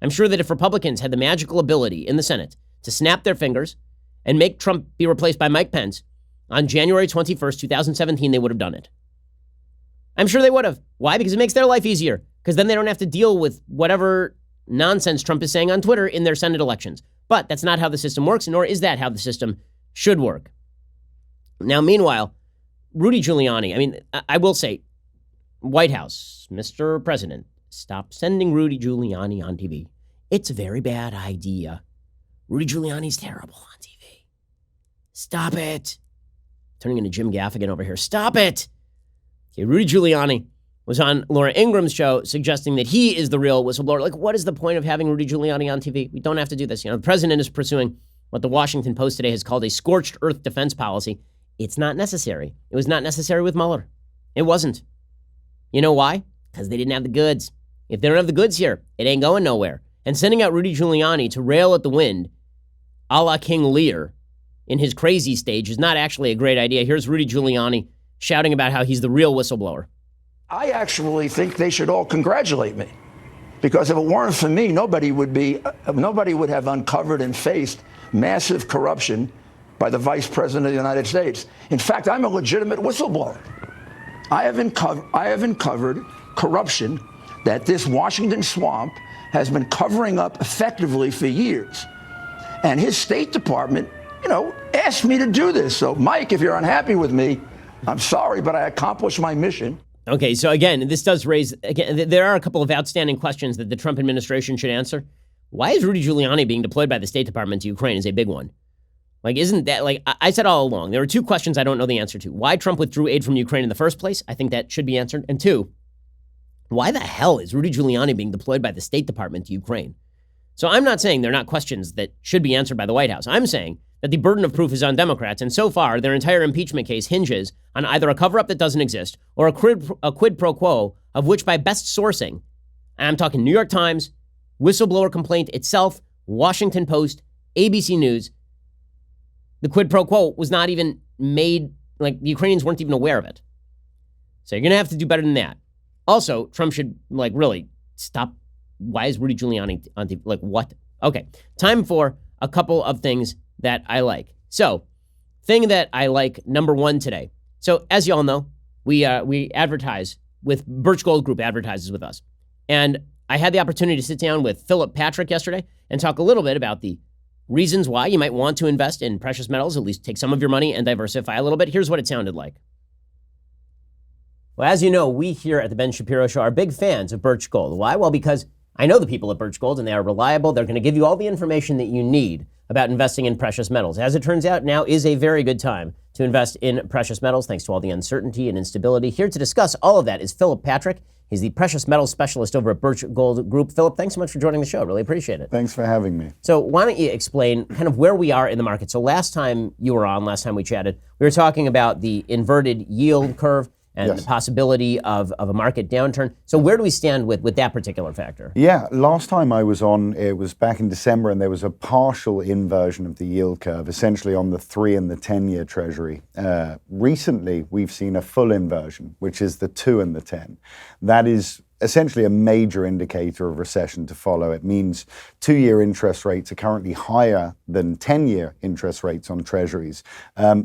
I'm sure that if Republicans had the magical ability in the Senate to snap their fingers and make Trump be replaced by Mike Pence on January 21st, 2017, they would have done it. I'm sure they would have. Why? Because it makes their life easier. Because then they don't have to deal with whatever nonsense Trump is saying on Twitter in their Senate elections. But that's not how the system works, nor is that how the system should work. Now, meanwhile, Rudy Giuliani, I will say, White House, Mr. President, stop sending Rudy Giuliani on TV. It's a very bad idea. Rudy Giuliani's terrible on TV. Stop it. Turning into Jim Gaffigan over here. Stop it. Okay, Rudy Giuliani was on Laura Ingram's show suggesting that he is the real whistleblower. Like, what is the point of having Rudy Giuliani on TV? We don't have to do this. The president is pursuing what the Washington Post today has called a scorched earth defense policy. It's not necessary. It was not necessary with Mueller. It wasn't. You know why? Because they didn't have the goods. If they don't have the goods here, it ain't going nowhere. And sending out Rudy Giuliani to rail at the wind, a la King Lear, in his crazy stage is not actually a great idea. Here's Rudy Giuliani shouting about how he's the real whistleblower. I actually think they should all congratulate me, because if it weren't for me, nobody would have uncovered and faced massive corruption by the Vice President of the United States. In fact, I'm a legitimate whistleblower. I have uncovered corruption that this Washington swamp has been covering up effectively for years. And his State Department asked me to do this. So, Mike, if you're unhappy with me, I'm sorry, but I accomplished my mission. Okay, so again, this does raise, again, there are a couple of outstanding questions that the Trump administration should answer. Why is Rudy Giuliani being deployed by the State Department to Ukraine is a big one. Like, isn't that, like, I said all along, there are two questions I don't know the answer to. Why Trump withdrew aid from Ukraine in the first place? I think that should be answered. And two, why the hell is Rudy Giuliani being deployed by the State Department to Ukraine? So I'm not saying they're not questions that should be answered by the White House. I'm saying that the burden of proof is on Democrats, and so far, their entire impeachment case hinges on either a cover-up that doesn't exist or a quid pro quo of which, by best sourcing, and I'm talking New York Times, whistleblower complaint itself, Washington Post, ABC News, the quid pro quo was not even made, like, the Ukrainians weren't even aware of it. So you're going to have to do better than that. Also, Trump should, like, really stop. Why is Rudy Giuliani on TV? Like, what? Okay, time for a couple of things that I like. So, thing that I like, number one today. So, as you all know, we advertise with Birch Gold Group advertises with us. And I had the opportunity to sit down with Phillip Patrick yesterday and talk a little bit about the reasons why you might want to invest in precious metals, at least take some of your money and diversify a little bit. Here's what it sounded like. Well, as you know, we here at the Ben Shapiro Show are big fans of Birch Gold. Why? Well, because I know the people at Birch Gold and they are reliable. They're going to give you all the information that you need about investing in precious metals. As it turns out, now is a very good time to invest in precious metals, thanks to all the uncertainty and instability. Here to discuss all of that is Phillip Patrick. He's the precious metals specialist over at Birch Gold Group. Phillip, thanks so much for joining the show. Really appreciate it. Thanks for having me. So why don't you explain kind of where we are in the market? So last time we chatted, we were talking about the inverted yield curve and the possibility of a market downturn. So where do we stand with that particular factor? Yeah, last time I was on, it was back in December, and there was a partial inversion of the yield curve, essentially on the 3 and the 10-year Treasury. Recently, we've seen a full inversion, which is the 2 and the 10. That is essentially a major indicator of recession to follow. It means 2-year interest rates are currently higher than 10-year interest rates on treasuries.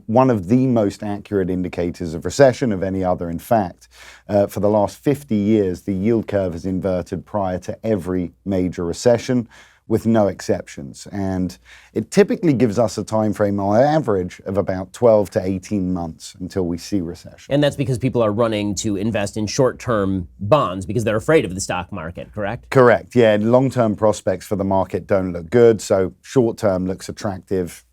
One of the most accurate indicators of recession of any other. In fact, for the last 50 years, the yield curve has inverted prior to every major recession, with no exceptions. And it typically gives us a time frame on average of about 12 to 18 months until we see recession. And that's because people are running to invest in short-term bonds because they're afraid of the stock market, correct? Correct, yeah. Long-term prospects for the market don't look good, so short-term looks attractive,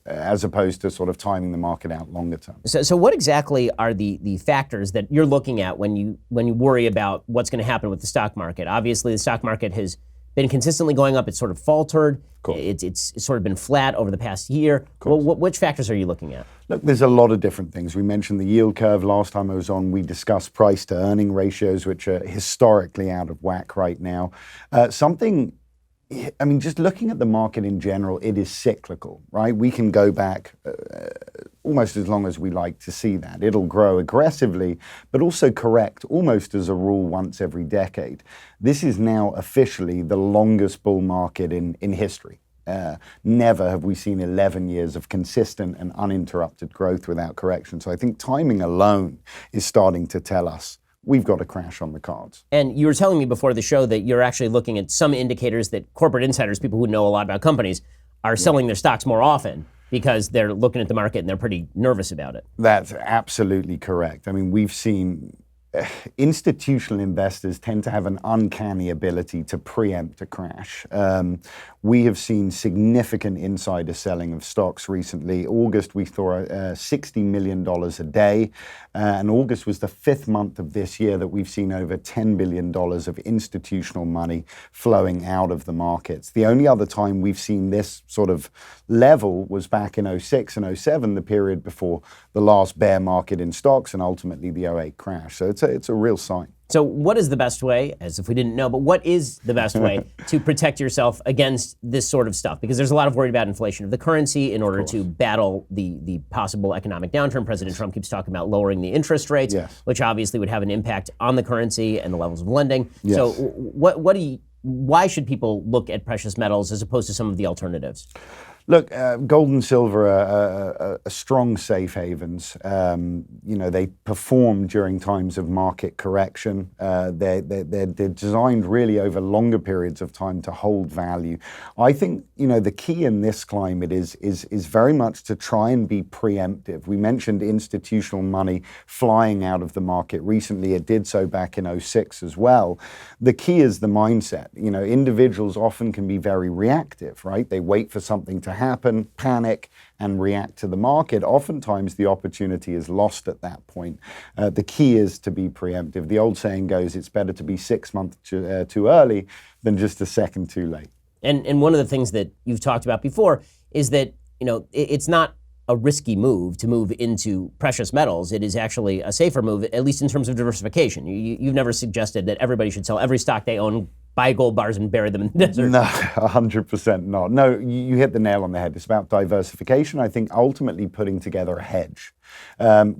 as opposed to sort of timing the market out longer term. So what exactly are the factors that you're looking at when you worry about what's going to happen with the stock market? Obviously, the stock market has been consistently going up. It's sort of faltered. Cool. It's sort of been flat over the past year. Well, which factors are you looking at? Look, there's a lot of different things. We mentioned the yield curve last time I was on. We discussed price to earning ratios, which are historically out of whack right now. Just looking at the market in general, it is cyclical, right? We can go back almost as long as we like to see that. It'll grow aggressively, but also correct almost as a rule once every decade. This is now officially the longest bull market in history. Never have we seen 11 years of consistent and uninterrupted growth without correction. So I think timing alone is starting to tell us we've got a crash on the cards. And you were telling me before the show that you're actually looking at some indicators that corporate insiders, people who know a lot about companies, are selling their stocks more often because they're looking at the market and they're pretty nervous about it. That's absolutely correct. I mean, we've seen institutional investors tend to have an uncanny ability to preempt a crash. We have seen significant insider selling of stocks recently. August, we saw $60 million a day. And August was the 5th month of this year that we've seen over $10 billion of institutional money flowing out of the markets. The only other time we've seen this sort of level was back in 06 and 07, the period before the last bear market in stocks and ultimately the 08 crash. So it's a real sign. So what is the best way, as if we didn't know, but what is the best way to protect yourself against this sort of stuff? Because there's a lot of worry about inflation of the currency in order to battle the possible economic downturn. President Trump keeps talking about lowering the interest rates, which obviously would have an impact on the currency and the levels of lending. Yes. So why should people look at precious metals as opposed to some of the alternatives? Look, gold and silver are strong safe havens. They perform during times of market correction. They're designed really over longer periods of time to hold value. I think, the key in this climate is very much to try and be preemptive. We mentioned institutional money flying out of the market recently. It did so back in 2006 as well. The key is the mindset. Individuals often can be very reactive, right? They wait for something to happen, panic, and react to the market. Oftentimes, the opportunity is lost at that point. The key is to be preemptive. The old saying goes, it's better to be 6 months too early than just a second too late. And one of the things that you've talked about before is that, it's not a risky move to move into precious metals. It is actually a safer move, at least in terms of diversification. You've never suggested that everybody should sell every stock they own, buy gold bars and bury them in the desert. No, 100% not. No, you hit the nail on the head. It's about diversification. I think ultimately putting together a hedge.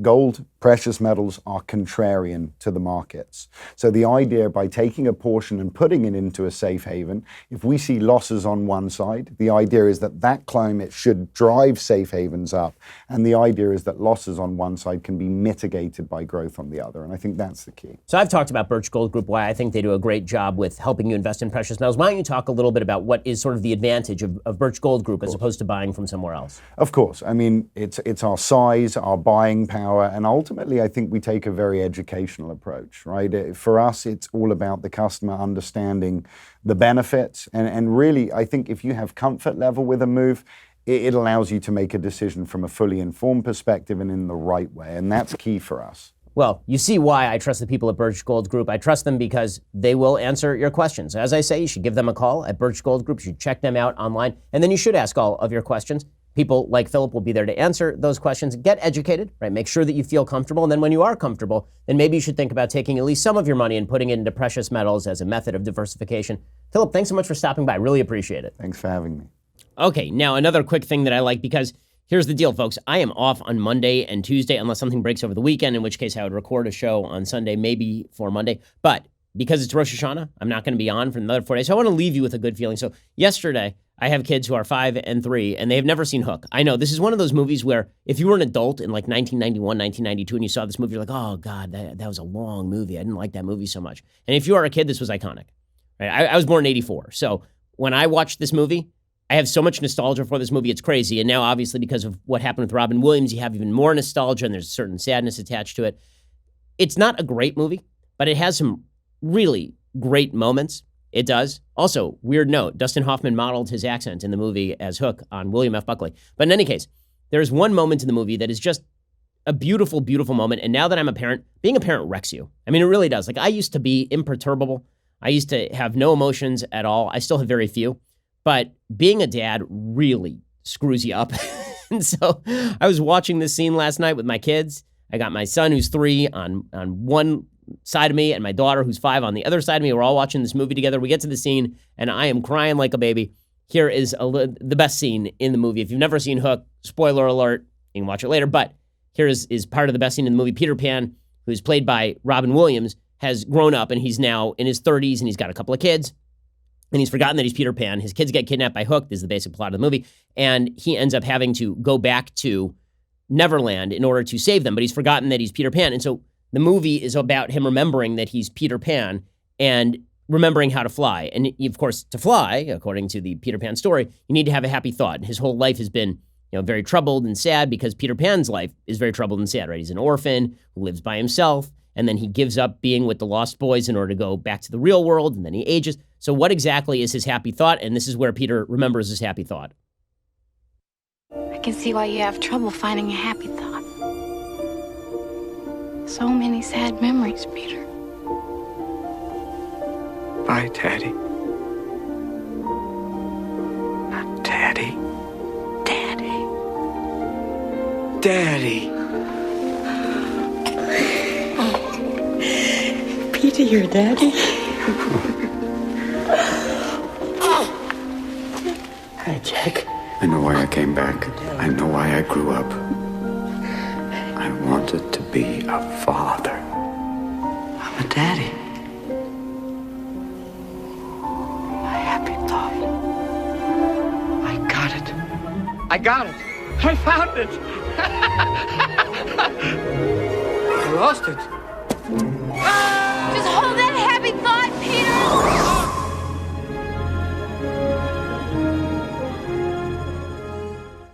Gold, precious metals are contrarian to the markets. So the idea by taking a portion and putting it into a safe haven, if we see losses on one side, the idea is that climate should drive safe havens up. And the idea is that losses on one side can be mitigated by growth on the other. And I think that's the key. So I've talked about Birch Gold Group, why I think they do a great job with helping you invest in precious metals. Why don't you talk a little bit about what is sort of the advantage of Birch Gold Group as opposed to buying from somewhere else? Of course. I mean, it's our size, our buying power, and ultimately I think we take a very educational approach, right? For us, it's all about the customer understanding the benefits, and really I think if you have comfort level with a move, it allows you to make a decision from a fully informed perspective and in the right way, and that's key for us. Well, you see why I trust the people at Birch Gold Group. I trust them because they will answer your questions. As I say, you should give them a call at Birch Gold Group. You should check them out online, and then you should ask all of your questions. People like Phillip will be there to answer those questions. Get educated, right? Make sure that you feel comfortable. And then when you are comfortable, then maybe you should think about taking at least some of your money and putting it into precious metals as a method of diversification. Phillip, thanks so much for stopping by. Really appreciate it. Thanks for having me. Okay, now another quick thing that I like, because here's the deal, folks. I am off on Monday and Tuesday, unless something breaks over the weekend, in which case I would record a show on Sunday, maybe for Monday. But because it's Rosh Hashanah, I'm not going to be on for another 4 days. So I want to leave you with a good feeling. So yesterday, I have kids who are 5 and 3, and they have never seen Hook. I know, this is one of those movies where if you were an adult in like 1991, 1992, and you saw this movie, you're like, oh, God, that was a long movie. I didn't like that movie so much. And if you are a kid, this was iconic. Right? I was born in 84. So when I watched this movie, I have so much nostalgia for this movie, it's crazy. And now, obviously, because of what happened with Robin Williams, you have even more nostalgia, and there's a certain sadness attached to it. It's not a great movie, but it has some really great moments. It does. Also, weird note, Dustin Hoffman modeled his accent in the movie as Hook on William F. Buckley. But in any case, there's one moment in the movie that is just a beautiful, beautiful moment. And now that I'm a parent, being a parent wrecks you. I mean, it really does. Like, I used to be imperturbable. I used to have no emotions at all. I still have very few. But being a dad really screws you up. And so I was watching this scene last night with my kids. I got my son, who's 3, on one side of me, and my daughter, who's 5, on the other side of me. We're all watching this movie together. We get to the scene, and I am crying like a baby. Here is the best scene in the movie. If you've never seen Hook, spoiler alert, you can watch it later, but here is part of the best scene in the movie. Peter Pan, who's played by Robin Williams, has grown up, and he's now in his 30s, and he's got a couple of kids, and he's forgotten that he's Peter Pan. His kids get kidnapped by Hook. This is the basic plot of the movie, and he ends up having to go back to Neverland in order to save them, but he's forgotten that he's Peter Pan, and so the movie is about him remembering that he's Peter Pan and remembering how to fly. And of course, to fly, according to the Peter Pan story, you need to have a happy thought. And his whole life has been, very troubled and sad, because Peter Pan's life is very troubled and sad, right? He's an orphan who lives by himself, and then he gives up being with the Lost Boys in order to go back to the real world, and then he ages. So what exactly is his happy thought? And this is where Peter remembers his happy thought. I can see why you have trouble finding a happy thought. So many sad memories, Peter. Bye, Daddy. Not Daddy. Daddy. Daddy. Peter, your daddy? Hi, Jack. I know why I came back. I know why I grew up. I wanted to be a father. I'm a daddy. My happy thought. I got it. I got it. I found it. I lost it. Just hold that happy thought,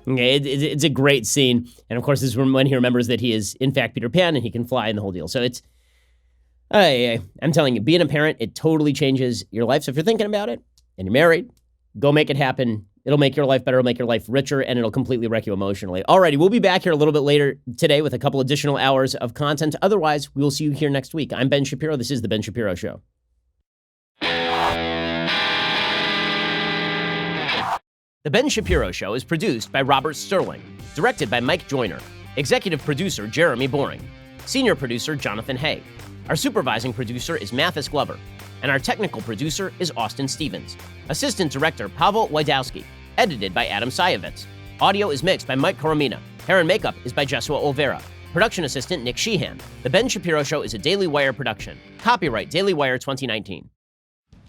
Peter. Okay, it's a great scene. And of course, this is when he remembers that he is, in fact, Peter Pan and he can fly and the whole deal. So it's, I'm telling you, being a parent, it totally changes your life. So if you're thinking about it and you're married, go make it happen. It'll make your life better, it'll make your life richer, and it'll completely wreck you emotionally. Alrighty, we'll be back here a little bit later today with a couple additional hours of content. Otherwise, we will see you here next week. I'm Ben Shapiro. This is The Ben Shapiro Show. The Ben Shapiro Show is produced by Robert Sterling, directed by Mike Joyner, executive producer Jeremy Boring, senior producer Jonathan Hay. Our supervising producer is Mathis Glover, and our technical producer is Austin Stevens. Assistant director Pavel Wydowski, edited by Adam Sayevitz. Audio is mixed by Mike Coromina. Hair and makeup is by Jesua Olvera. Production assistant Nick Sheehan. The Ben Shapiro Show is a Daily Wire production. Copyright Daily Wire 2019.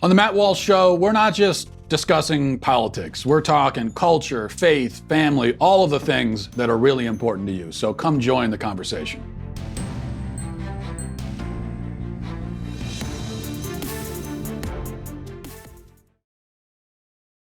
On the Matt Walsh Show, we're not just discussing politics. We're talking culture, faith, family, all of the things that are really important to you. So come join the conversation.